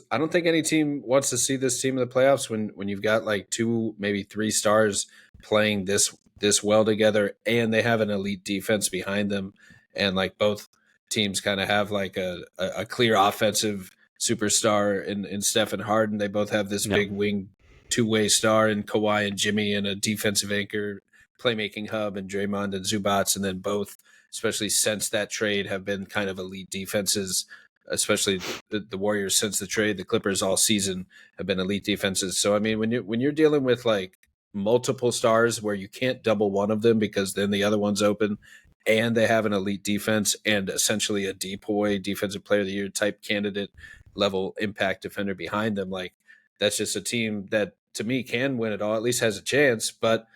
I don't think any team wants to see this team in the playoffs when you've got like 2, maybe 3 stars playing this well together, and they have an elite defense behind them, and like both teams kind of have like a clear offensive superstar in Steph and Harden. They both have this big wing 2-way star in Kawhi and Jimmy, and a defensive anchor playmaking hub and Draymond and Zubac, and then both, especially since that trade, have been kind of elite defenses, especially the Warriors since the trade. The Clippers all season have been elite defenses. So I mean, when you're dealing with like multiple stars where you can't double one of them because then the other one's open, and they have an elite defense and essentially a DPOY, defensive player of the year type candidate level impact defender behind them, like that's just a team that to me can win it all, at least has a chance. But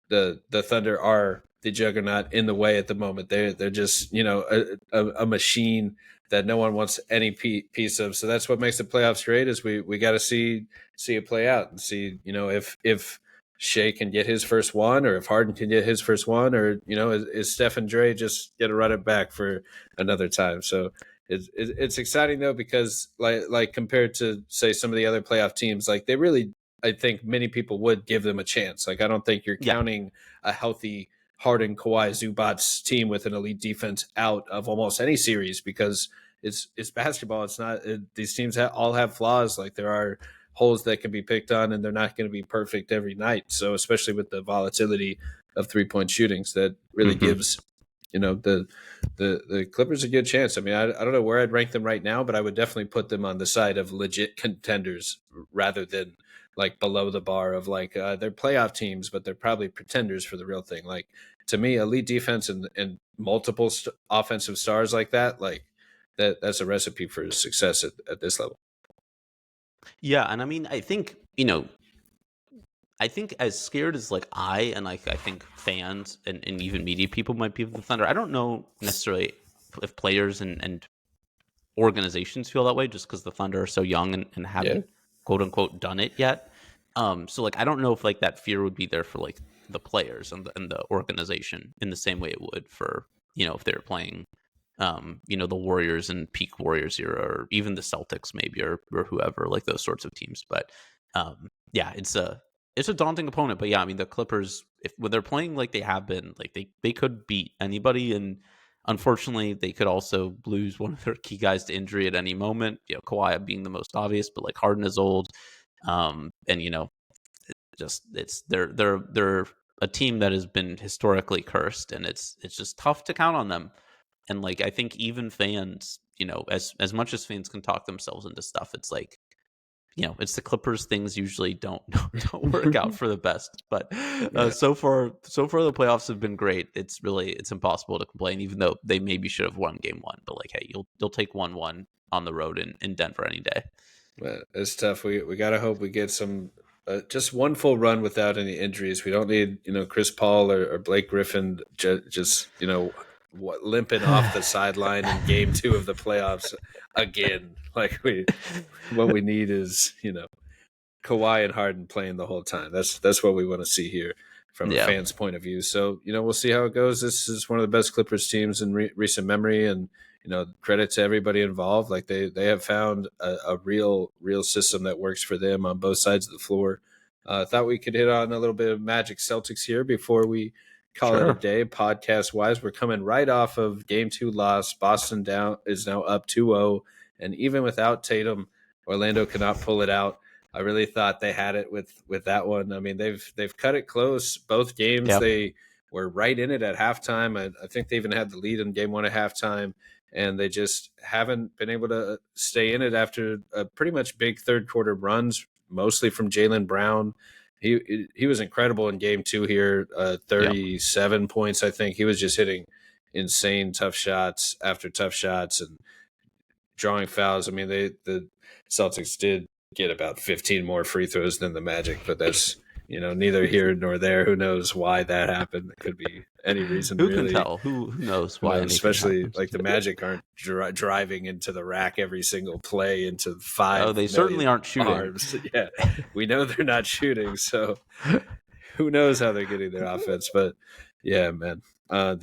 the Thunder are the juggernaut in the way at the moment. They're just a machine that no one wants any piece of. So that's what makes the playoffs great. Is we got to see it play out and see if Shea can get his first one, or if Harden can get his first one, or is Steph and Dre just get to run it back for another time. So it's exciting though, because like compared to say some of the other playoff teams, like they really, I think many people would give them a chance. Like I don't think you're counting a healthy Harden, Kawhi, Zubac team with an elite defense out of almost any series, because it's basketball. It's not these teams all have flaws. Like there are holes that can be picked on, and they're not going to be perfect every night. So especially with the volatility of 3-point shootings, that really gives the Clippers a good chance. I mean, I don't know where I'd rank them right now, but I would definitely put them on the side of legit contenders rather than like below the bar of like they're playoff teams, but they're probably pretenders for the real thing. Like to me, elite defense and multiple offensive stars like that, like that's a recipe for success at this level. Yeah, and I mean, I think as scared as like I think fans and even media people might be of the Thunder, I don't know necessarily if players and organizations feel that way, just because the Thunder are so young and haven't quote unquote done it yet. So like I don't know if like that fear would be there for like the players and the organization in the same way it would for if they were playing the Warriors and peak Warriors era, or even the Celtics maybe, or whoever, like those sorts of teams. But it's a daunting opponent. But yeah, I mean the Clippers, when they're playing like they have been, like they could beat anybody, and unfortunately they could also lose one of their key guys to injury at any moment. Kawhi being the most obvious, but like Harden is old, and they're a team that has been historically cursed, and it's just tough to count on them. And like I think even fans, as much as fans can talk themselves into stuff, it's like it's the Clippers. Things usually don't work out for the best. But so far the playoffs have been great. It's impossible to complain, even though they maybe should have won game 1. But like, hey, you'll take 1-1 on the road in Denver any day. But it's tough. We gotta hope we get some just one full run without any injuries. We don't need Chris Paul or Blake Griffin just limping off the sideline in game 2 of the playoffs again. Like what we need is Kawhi and Harden playing the whole time. That's what we want to see here from a fan's point of view. So we'll see how it goes. This is one of the best Clippers teams in recent memory, and credit to everybody involved. Like they have found a real system that works for them on both sides of the floor. Thought we could hit on a little bit of Magic Celtics here before we call it a day. Podcast wise, we're coming right off of Game 2 loss. Boston is now up 2-0, and even without Tatum, Orlando cannot pull it out. I really thought they had it with that one. I mean, they've cut it close both games. Yep. They were right in it at halftime. I think they even had the lead in Game 1 at halftime, and they just haven't been able to stay in it after a pretty much big third quarter runs, mostly from Jaylen Brown. He was incredible in Game 2 here, 37 points, I think. He was just hitting insane tough shots after tough shots and drawing fouls. I mean, the Celtics did get about 15 more free throws than the Magic, but that's neither here nor there. Who knows why that happened? It could be any reason. Who really. can tell? Who knows why? Especially happens. like the Magic aren't driving into the rack every single play into 5. Oh, they certainly aren't shooting. Arms. Yeah, we know they're not shooting. So who knows how they're getting their offense? But yeah, man. But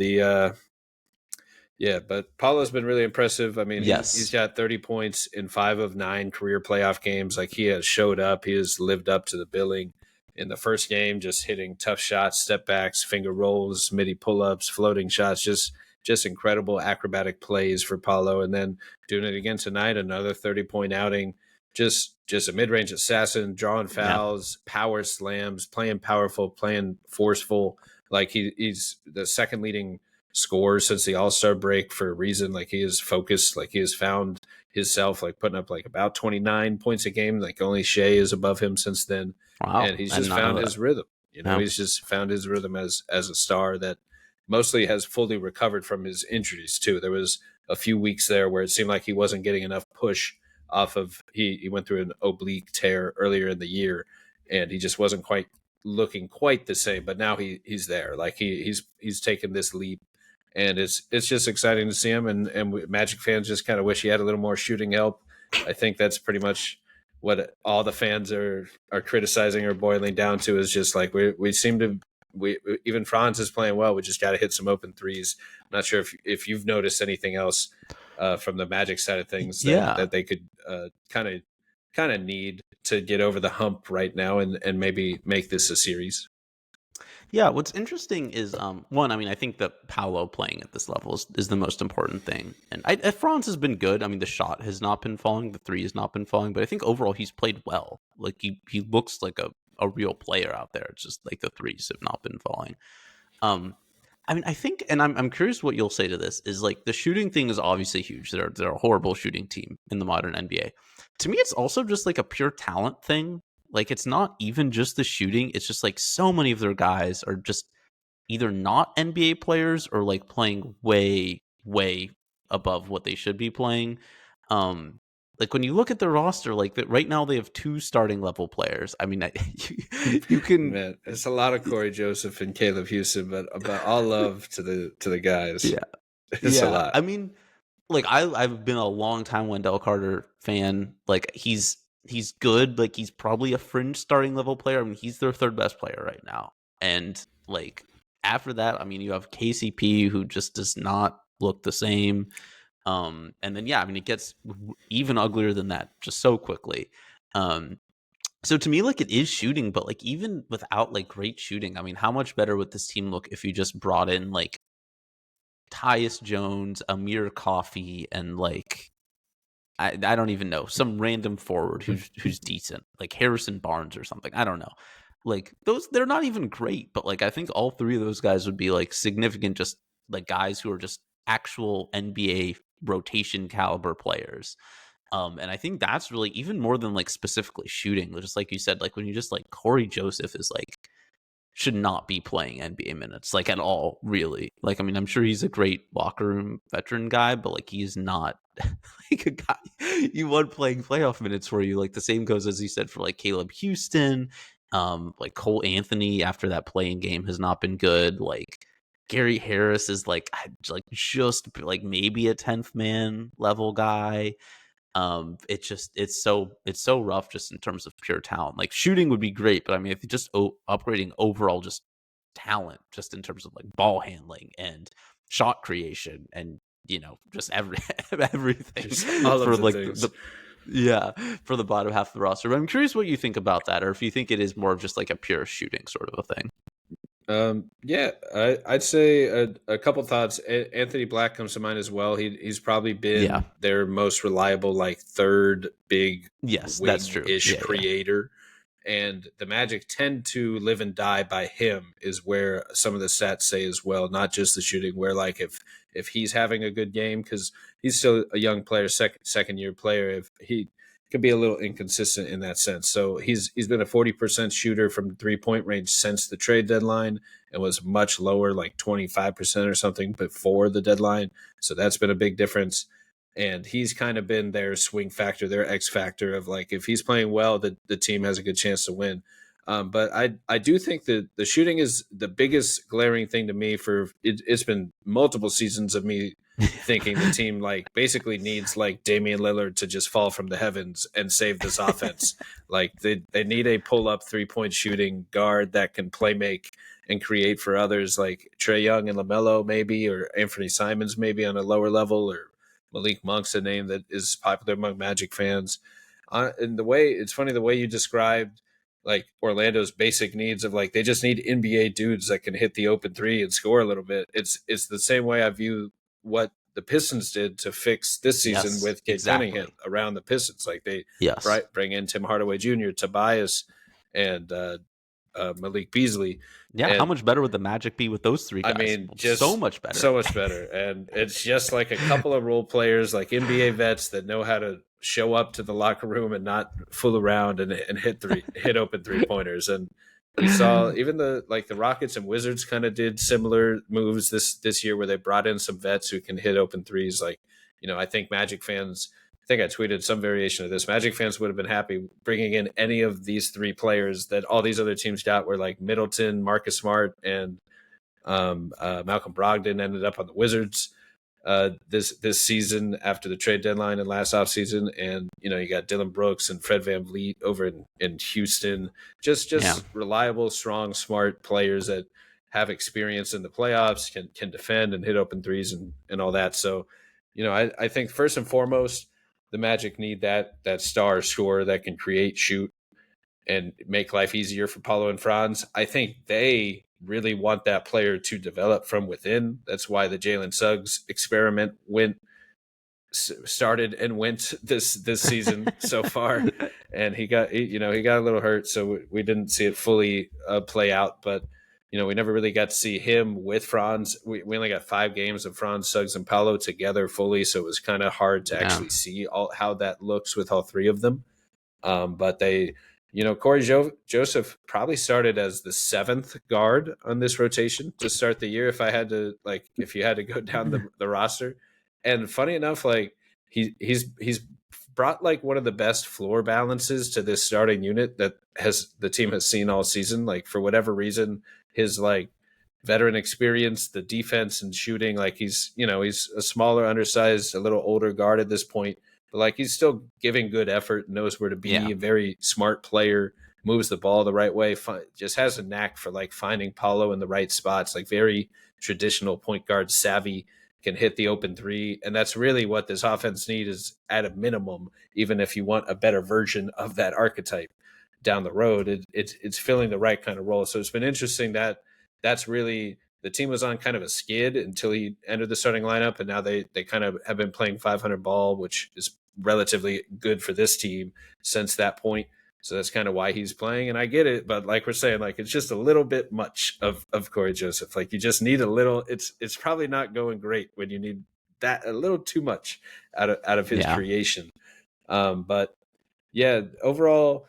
Paolo's been really impressive. I mean, he's got 30 points in 5 of 9 career playoff games. Like, he has showed up. He has lived up to the billing. In the first game, just hitting tough shots, step backs, finger rolls, midi pull-ups, floating shots, just incredible acrobatic plays for Paolo. And then doing it again tonight, another 30-point outing. Just a mid-range assassin, drawing fouls, power slams, playing powerful, playing forceful. Like, he's the second leading scorer since the All-Star break for a reason. Like, he is focused. Like, he has found himself, like, putting up like about 29 points a game. Like, only Shea is above him since then. Wow. And he's just found his rhythm. He's just found his rhythm as a star that mostly has fully recovered from his injuries too. There was a few weeks there where it seemed like he wasn't getting enough push off of he went through an oblique tear earlier in the year, and he just wasn't quite looking quite the same. But now he's there. Like, he's taken this leap, and it's just exciting to see him. And Magic fans just kind of wish he had a little more shooting help. I think that's pretty much what all the fans are criticizing or boiling down to, is just like we seem to even Franz is playing well. We just got to hit some open threes. I'm not sure if you've noticed anything else from the Magic side of things that they could kind of need to get over the hump right now and maybe make this a series. Yeah, what's interesting is one, I mean, I think that Paolo playing at this level is the most important thing. And Franz has been good. I mean, the shot has not been falling, the three has not been falling, but I think overall he's played well. Like, he looks like a real player out there. It's just like the threes have not been falling. I mean, I think, and I'm curious what you'll say to this, is like the shooting thing is obviously huge. They're a horrible shooting team in the modern NBA. To me, it's also just like a pure talent thing. Like, it's not even just the shooting. It's just like so many of their guys are just either not NBA players or like playing way, way above what they should be playing. Like, when you look at the roster, like that right now they have 2 starting level players. I mean, you can. Man, it's a lot of Corey Joseph and Caleb Houston, but all love to the guys. Yeah, it's a lot. I mean, like, I've been a long time Wendell Carter fan. Like, he's good. Like, he's probably a fringe starting level player. I mean, he's their 3rd best player right now. And like, after that, I mean, you have KCP, who just does not look the same. And then, I mean, it gets even uglier than that just so quickly. So to me, like, it is shooting, but like, even without like great shooting, I mean, how much better would this team look if you just brought in like Tyus Jones, Amir Coffey, and like, I don't even know, some random forward who's decent, like Harrison Barnes or something. I don't know. Like, they're not even great, but like, I think all 3 of those guys would be like significant, just like guys who are just actual NBA rotation caliber players. And I think that's really even more than like specifically shooting, just like you said, like when you just like Corey Joseph is like should not be playing NBA minutes like at all, really. Like, I mean, I'm sure he's a great locker room veteran guy, but like, he is not like a guy you want playing playoff minutes for you. Like, the same goes, as you said, for like Caleb Houston, like Cole Anthony after that playing game has not been good. Like, Gary Harris is like just like maybe a 10th man level guy. It's so rough just in terms of pure talent. Like, shooting would be great, but I mean, if you just upgrading overall just talent, just in terms of like ball handling and shot creation and just everything Just all for of the like things. for the bottom half of the roster. But I'm curious what you think about that, or if you think it is more of just like a pure shooting sort of a thing. Yeah, I'd say a couple thoughts. Anthony Black comes to mind as well. He's probably Yeah. been their most reliable, like third big Yes, that's true. wing-ish Yeah, yeah. creator. And the Magic tend to live and die by him, is where some of the stats say as well, not just the shooting. Where like if he's having a good game, because he's still a young player, second year player, if he could be a little inconsistent in that sense. So he's been a 40% shooter from 3-point range since the trade deadline, and was much lower, like 25% or something before the deadline. So that's been a big difference. And he's kind of been their swing factor, their X factor of like, if he's playing well, the team has a good chance to win. But I do think that the shooting is the biggest glaring thing to me. It's been multiple seasons of me thinking the team like basically needs like Damian Lillard to just fall from the heavens and save this offense. Like they need a pull up 3-point shooting guard that can play make and create for others, like Trae Young and LaMelo maybe, or Anthony Simons maybe on a lower level, or Malik Monk's a name that is popular among Magic fans. And it's funny the way you described like Orlando's basic needs of like they just need NBA dudes that can hit the open three and score a little bit. It's the same way I view what the Pistons did to fix this season Yes, with Kate Cunningham exactly. around the Pistons. Like they Yes. bring in Tim Hardaway Jr., Tobias, and Malik Beasley. Yeah, how And much better would the Magic be with those three I guys? mean, So just much better. so much better. And it's just like a couple of role players, like NBA vets that know how to show up to the locker room and not fool around and hit open 3-pointers. And we saw even the Rockets and Wizards kind of did similar moves this year where they brought in some vets who can hit open threes. Like, I think Magic fans, I think I tweeted some variation of this. Magic fans would have been happy bringing in any of these three players that all these other teams got, were like Middleton, Marcus Smart, and Malcolm Brogdon ended up on the Wizards this season after the trade deadline and last offseason. And, you got Dylan Brooks and Fred VanVleet over in Houston. Just Yeah. reliable, strong, smart players that have experience in the playoffs, can defend and hit open threes and all that. So, I think first and foremost, the Magic need that star scorer that can create, shoot, and make life easier for Paulo and Franz. I think they really want that player to develop from within. That's why the Jalen Suggs experiment started and went this season so far. And he got a little hurt, so we didn't see it fully play out. But we never really got to see him with Franz. We only got 5 games of Franz, Suggs, and Paolo together fully, so it was kind of hard to actually see how that looks with all 3 of them. But they, Corey Joseph probably started as the 7th guard on this rotation to start the year. If you had to go down the roster. And funny enough, like he's brought like one of the best floor balances to this starting unit that the team has seen all season. Like for whatever reason, his like veteran experience, the defense and shooting, like he's a smaller, undersized, a little older guard at this point, but like he's still giving good effort, knows where to be, Yeah. a very smart player, moves the ball the right way, just has a knack for like finding Paulo in the right spots, like very traditional point guard savvy, can hit the open three. And that's really what this offense needs, is at a minimum, even if you want a better version of that archetype down the road, it's filling the right kind of role. So it's been interesting that that's really, the team was on kind of a skid until he entered the starting lineup, and now they kind of have been playing 500 ball, which is relatively good for this team since that point. So that's kind of why he's playing, and I get it. But like we're saying, like it's just a little bit much of Corey Joseph. Like you just need a little. It's probably not going great when you need that a little too much out of his creation. But yeah, overall,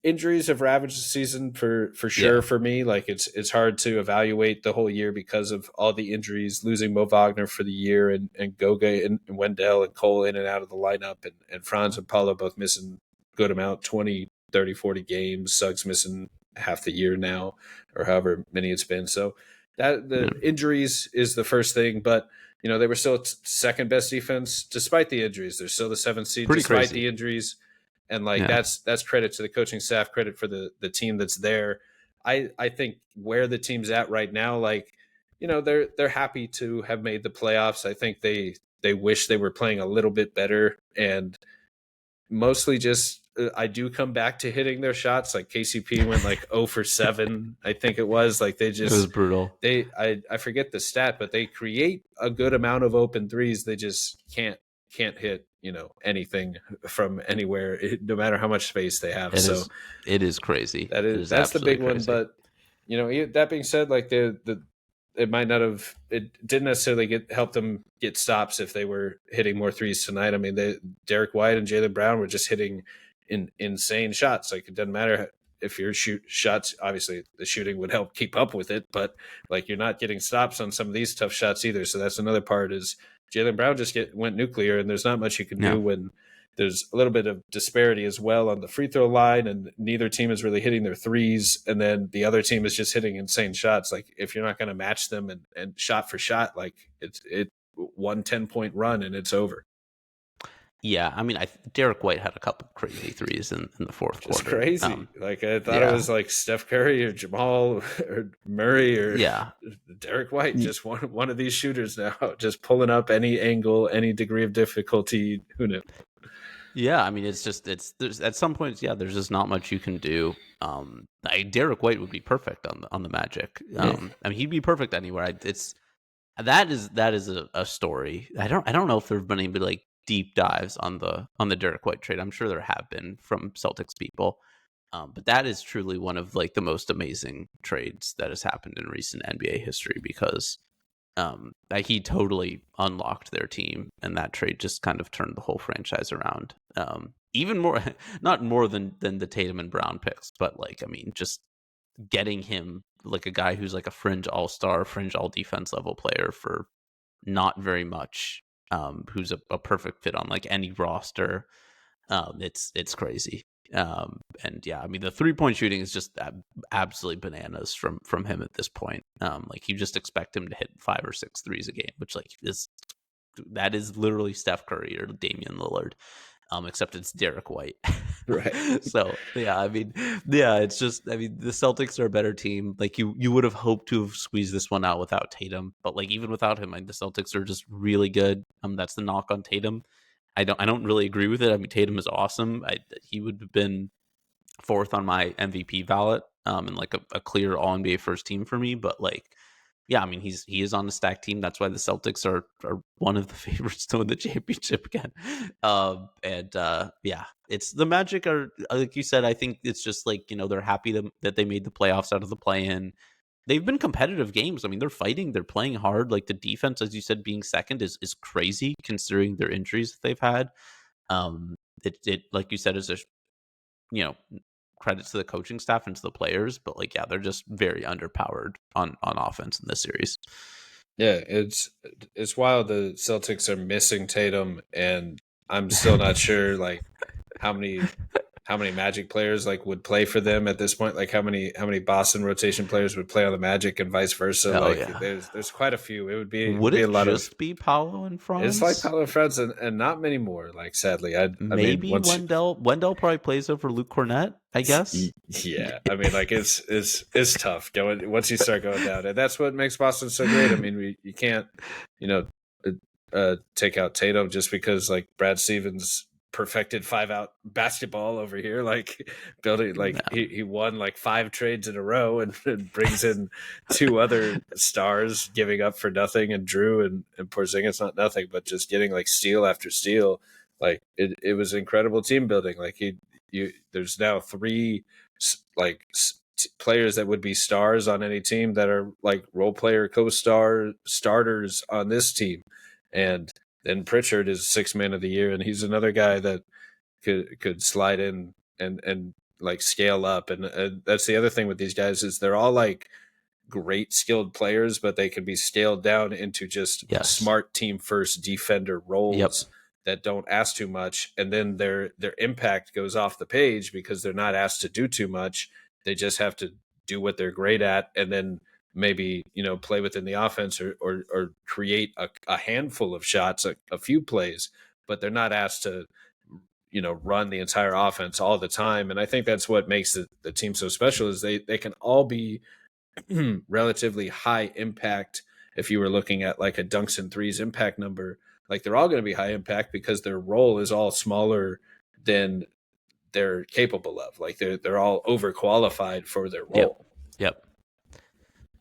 injuries have ravaged the season for sure for me. Like it's hard to evaluate the whole year because of all the injuries, losing Mo Wagner for the year, and Goga and Wendell and Cole in and out of the lineup, and Franz and Paulo both missing good amount, 20, 30, 40 games. Suggs missing half the year now, or however many it's been. So that the injuries is the first thing, but they were still second best defense despite the injuries. They're still the 7th seed despite the injuries. And like that's credit to the coaching staff, credit for the team that's there. I think where the team's at right now, like they're happy to have made the playoffs. I think they wish they were playing a little bit better, and mostly just I do come back to hitting their shots. Like KCP went like 0 for 7, I think it was. Like it was brutal. I forget the stat, but they create a good amount of open threes. They just can't hit anything from anywhere, no matter how much space they have. It is crazy. That's the big one. But that being said, like it might not have, it didn't necessarily help them get stops if they were hitting more threes tonight. I mean, Derek White and Jaylen Brown were just hitting insane shots. Like, it doesn't matter if your shots, obviously the shooting would help keep up with it, but like, you're not getting stops on some of these tough shots either. So that's another part, is Jaylen Brown just went nuclear, and there's not much you can do when there's a little bit of disparity as well on the free throw line, and neither team is really hitting their threes, and then the other team is just hitting insane shots. Like, if you're not going to match them and shot for shot, like, it's 1 10-point run and it's over. Yeah, I mean, Derek White had a couple crazy threes in the fourth quarter. It's crazy. Like, I thought it was like Steph Curry or Jamal or Murray or Derek White, just one of these shooters now, just pulling up any angle, any degree of difficulty. Who knew? Yeah, I mean, there's at some points, there's just not much you can do. Derek White would be perfect on the Magic. I mean, he'd be perfect anywhere. That is a story. I don't know if there've been any like deep dives on the Derek White trade. I'm sure there have been from Celtics people, but that is truly one of like the most amazing trades that has happened in recent NBA history, because he totally unlocked their team, and that trade just kind of turned the whole franchise around. Even more, not more than the Tatum and Brown picks, but like, I mean, just getting him, like, a guy who's like a fringe all-star, fringe all-defense level player for not very much, who's a perfect fit on like any roster. It's crazy. And yeah, I mean, the 3-point shooting is just absolutely bananas from him at this point. Like, you just expect him to hit 5 or 6 threes a game, which like that is literally Steph Curry or Damian Lillard, except it's Derek White. Right. So yeah, I mean, it's just, I mean, the Celtics are a better team. Like, you would have hoped to have squeezed this one out without Tatum, but like, even without him, the Celtics are just really good. That's the knock on Tatum. I don't really agree with it. I mean, Tatum is awesome. He would have been 4th on my MVP ballot, and like a clear All NBA first team for me. But like, yeah, I mean, he is on a stacked team. That's why the Celtics are one of the favorites to win the championship again. Yeah, it's the Magic are, like you said, I think it's just like, they're happy that they made the playoffs out of the play-in. They've been competitive games. I mean, they're fighting, they're playing hard. Like, the defense, as you said, being second is crazy considering their injuries that they've had. It like you said, is a credits to the coaching staff and to the players, but like, yeah, they're just very underpowered on offense in this series. Yeah, it's wild. The Celtics are missing Tatum, and I'm still not sure like how many Magic players like would play for them at this point. Like, how many Boston rotation players would play on the Magic and vice versa. There's quite a few. It would be a lot of be Paolo and Franz. It's like Paolo and Franz, and not many more. Like, sadly, maybe Wendell probably plays over Luke Cornett, I guess. Yeah, I mean, like, it's tough going once you start going down, and that's what makes Boston so great. I mean, you can't take out Tatum just because like Brad Stevens perfected 5-out basketball over here, like building like he won like 5 trades in a row and brings in 2 other stars, giving up for nothing, and Drew and Porzingis, not nothing, but just getting like steal after steal. Like, it was incredible team building. Like, there's now 3 like players that would be stars on any team that are like role player starters on this team, and then Pritchard is 6th man of the year, and he's another guy that could slide in and like scale up. And that's the other thing with these guys, is they're all like great skilled players, but they can be scaled down into just smart team first defender roles that don't ask too much, and then their impact goes off the page because they're not asked to do too much. They just have to do what they're great at, and then maybe play within the offense or create a handful of shots, a few plays, but they're not asked to run the entire offense all the time. And I think that's what makes the team so special, is they can all be relatively high impact if you were looking at like a dunks and threes impact number, like they're all going to be high impact because their role is all smaller than they're capable of. Like they're all overqualified for their Yep. role. Yep.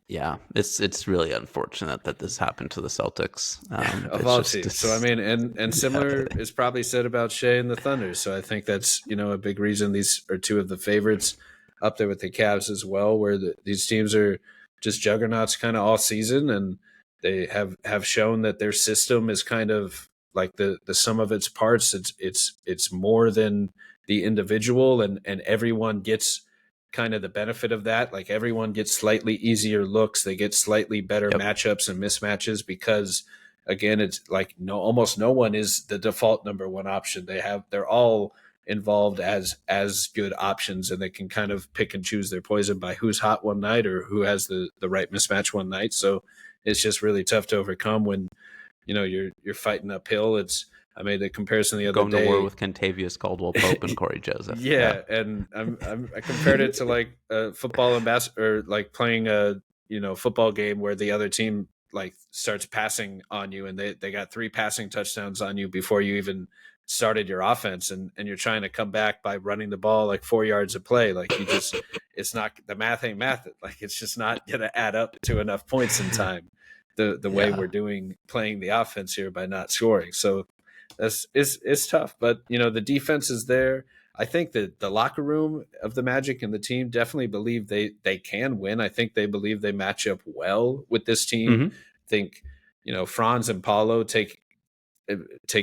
Yeah, it's really unfortunate that this happened to the Celtics. Of It's all just teams. So I mean, and similar is probably said about Shea and the Thunder. So I think that's a big reason these are two of the favorites up there with the Cavs as well, where these teams are just juggernauts kind of all season, and they have shown that their system is kind of like the sum of its parts. It's more than the individual, and everyone gets kind of the benefit of that. Like everyone gets slightly easier looks, they get slightly better Yep. matchups and mismatches because again, it's like almost no one is the default number one option. They're all involved as good options, and they can kind of pick and choose their poison by who's hot one night or who has the right mismatch one night. So it's just really tough to overcome when you're fighting uphill. I made the comparison the other Going day. to war with Kentavious Caldwell-Pope and Corey Joseph. Yeah, and I compared it to like football and or like playing a football game where the other team like starts passing on you, and they got 3 passing touchdowns on you before you even started your offense, and you're trying to come back by running the ball like 4 yards of play. Like it's not, the math ain't math. Like it's just not gonna add up to enough points in time. The way we're playing the offense here by not scoring. So it's tough, but the defense is there. I think that the locker room of the Magic and the team definitely believe they can win. I think they believe they match up well with this team. Mm-hmm. I think Franz and Paolo take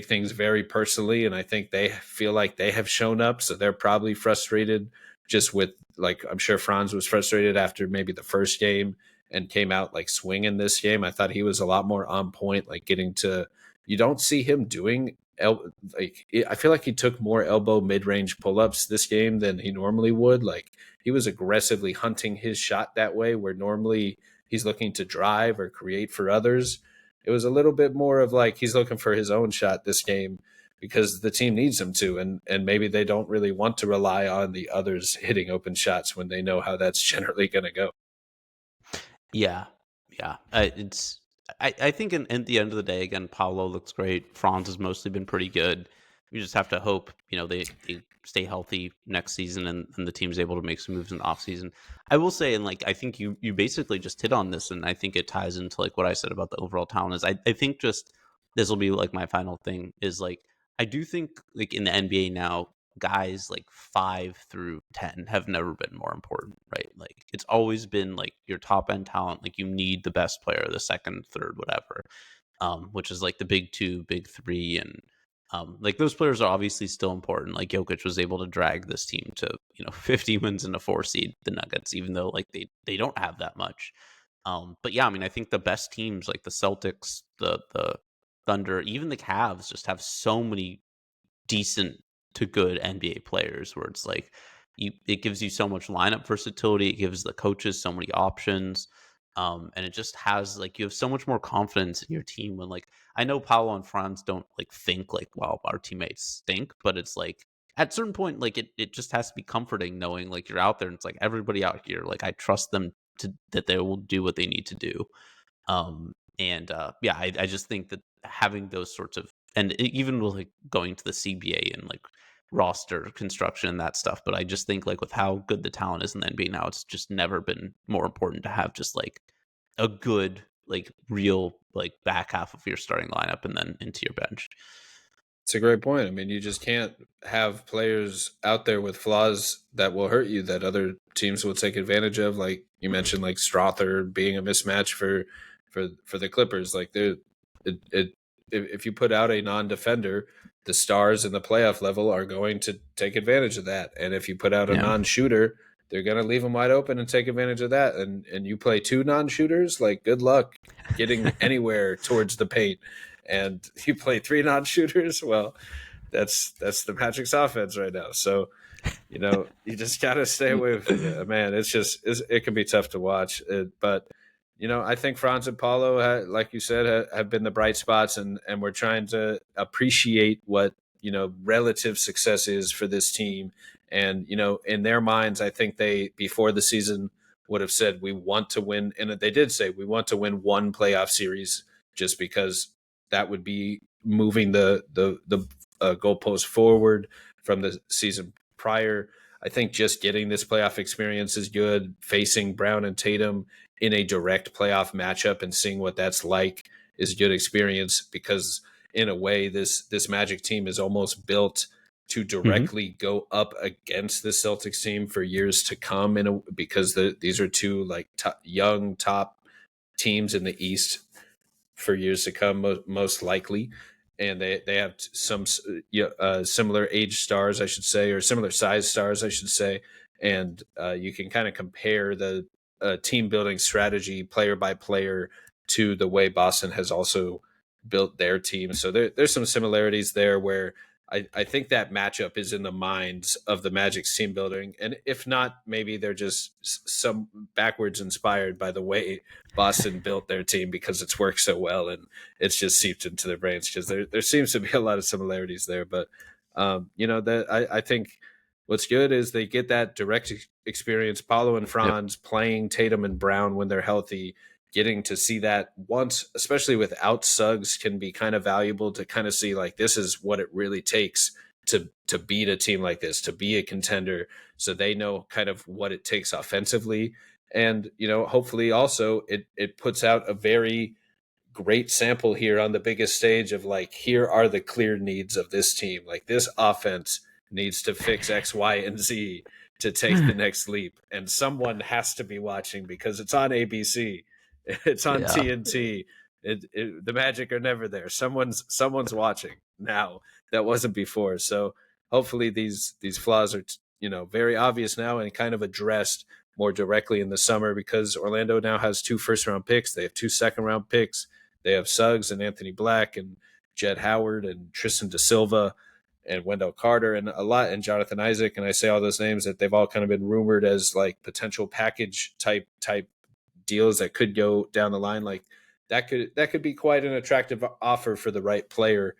things very personally, and I think they feel like they have shown up, so they're probably frustrated just with, like, I'm sure Franz was frustrated after maybe the first game and came out like swinging this game. I thought he was a lot more on point, like getting to, you don't see him doing I feel like he took more elbow mid-range pull-ups this game than he normally would. Like he was aggressively hunting his shot that way, where normally he's looking to drive or create for others. It was a little bit more of like he's looking for his own shot this game because the team needs him to, and maybe they don't really want to rely on the others hitting open shots when they know how that's generally going to go. Yeah. I think at the end of the day, again, Paolo looks great. Franz has mostly been pretty good. You just have to hope, they stay healthy next season and the team's able to make some moves in the offseason. I will say, and like, I think you basically just hit on this, and I think it ties into like what I said about the overall talent is I think just this will be like my final thing is like, I do think like in the NBA now, guys like 5 through 10 have never been more important, right? Like it's always been like your top end talent, like you need the best player, the second, third, whatever, which is like the big 2, big 3, and like those players are obviously still important. Like Jokic was able to drag this team to 50 wins in a 4 seed, the Nuggets, even though like they don't have that much. But yeah, I mean, I think the best teams like the Celtics, the Thunder, even the Cavs just have so many decent to good NBA players where it's like it gives you so much lineup versatility, it gives the coaches so many options, and it just has like you have so much more confidence in your team when like I know Paolo and Franz don't like think like, well, our teammates stink, but it's like at a certain point like it just has to be comforting knowing like you're out there and it's like everybody out here, like I trust them to that they will do what they need to do. And yeah, I just think that having those sorts of, and even with like going to the CBA and like roster construction and that stuff, but I just think like with how good the talent is in the NBA now, it's just never been more important to have just like a good, like real, like back half of your starting lineup and then into your bench. It's a great point. I mean, you just can't have players out there with flaws that will hurt you that other teams will take advantage of. Like you mentioned, like Strother being a mismatch for the Clippers. Like if you put out a non-defender, the stars in the playoff level are going to take advantage of that. And if you put out a non-shooter, they're going to leave them wide open and take advantage of that. And you play 2 non-shooters, like good luck getting anywhere towards the paint. And you play 3 non-shooters, well, that's the Magic's offense right now. So, you just got to stay away from it. Man, it can be tough to watch. But, I think Franz and Paulo, like you said, have been the bright spots, and we're trying to appreciate what, relative success is for this team. And, in their minds, I think before the season, would have said we want to win, and they did say we want to win one playoff series, just because that would be moving the goalpost forward from the season prior. I think just getting this playoff experience is good. Facing Brown and Tatum in a direct playoff matchup and seeing what that's like is a good experience, because in a way this Magic team is almost built to directly go up against the Celtics team for years to come, because these are two like young top teams in the East for years to come, most likely. And they have some similar age stars, I should say, or similar size stars, I should say. And you can kind of compare the team building strategy player by player to the way Boston has also built their team. So there's some similarities there where I think that matchup is in the minds of the Magic's team building. And if not, maybe they're just some backwards inspired by the way Boston built their team, because it's worked so well and it's just seeped into their brains, because there seems to be a lot of similarities there. But, I think what's good is they get that direct experience. Paolo and Franz playing Tatum and Brown when they're healthy, getting to see that once, especially without Suggs, can be kind of valuable to kind of see like this is what it really takes to beat a team like this, to be a contender. So they know kind of what it takes offensively. And, hopefully also it puts out a very great sample here on the biggest stage of like, here are the clear needs of this team. Like this offense needs to fix X, Y, and Z to take the next leap. And someone has to be watching, because it's on ABC. It's on TNT. The Magic are never there. Someone's watching now that wasn't before. So hopefully these flaws are very obvious now and kind of addressed more directly in the summer, because Orlando now has 2 first-round picks. They have 2 second-round picks. They have Suggs and Anthony Black and Jed Howard and Tristan Da Silva and Wendell Carter and Jonathan Isaac. And I say all those names that they've all kind of been rumored as like potential package type deals that could go down the line. Like that could be quite an attractive offer for the right player.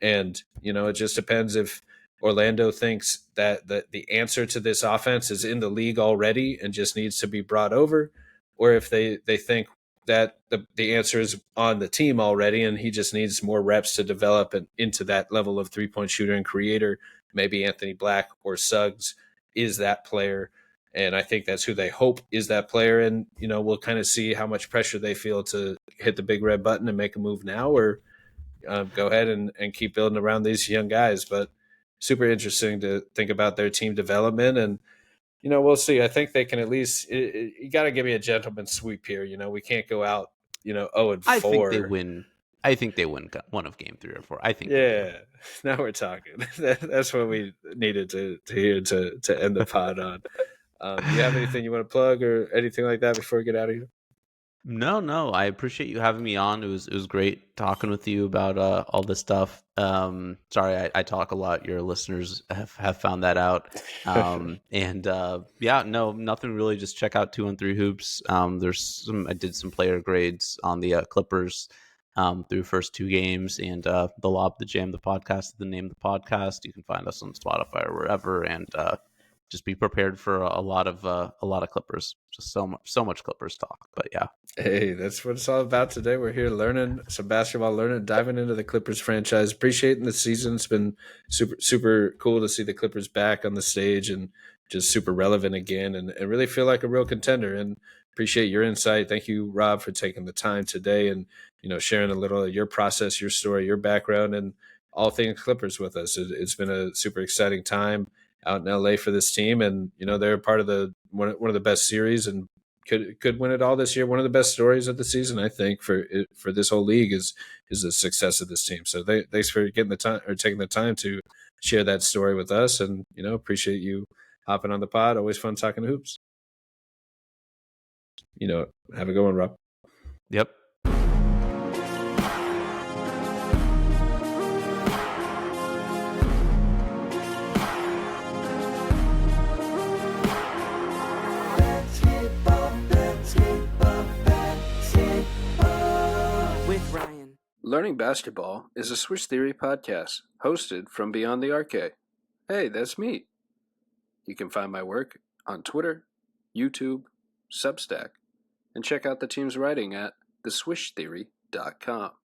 And, it just depends if Orlando thinks that the answer to this offense is in the league already and just needs to be brought over, or if they think that the answer is on the team already and he just needs more reps to develop into that level of 3-point shooter and creator. Maybe Anthony Black or Suggs is that player. And I think that's who they hope is that player. And, we'll kind of see how much pressure they feel to hit the big red button and make a move now, or go ahead and keep building around these young guys. But super interesting to think about their team development. And, we'll see. I think they can at least, you got to give me a gentleman's sweep here. We can't go out, 0-4. I think they win. I think they win one of game 3 or 4. I think. Yeah, now we're talking. That's what we needed to hear to end the pod on. Do you have anything you want to plug or anything like that before we get out of here? No. I appreciate you having me on. It was great talking with you about all this stuff. Sorry, I talk a lot. Your listeners have found that out. Nothing really. Just check out 2-on-3 Hoops. I did some player grades on the Clippers through first 2 games, and the Lob the Jam, the podcast, the name of the podcast. You can find us on Spotify or wherever, and just be prepared for a lot of Clippers. Just so much Clippers talk. But yeah. Hey, that's what it's all about today. We're here learning some basketball, diving into the Clippers franchise, appreciating the season. It's been super, super cool to see the Clippers back on the stage and just super relevant again, and really feel like a real contender. And appreciate your insight. Thank you, Rob, for taking the time today and, sharing a little of your process, your story, your background, and all things Clippers with us. It's been a super exciting time out in LA for this team. And, they're part of one of the best series and could win it all this year. One of the best stories of the season, I think, for this whole league is the success of this team. So thanks for getting the time or taking the time to share that story with us. And, appreciate you hopping on the pod. Always fun talking hoops. Have a good one, Rob. Yep. Learning Basketball is a Swiss Theory podcast hosted from Beyond the Arcade. Hey, that's me. You can find my work on Twitter, YouTube, Substack, and check out the team's writing at theswishtheory.com.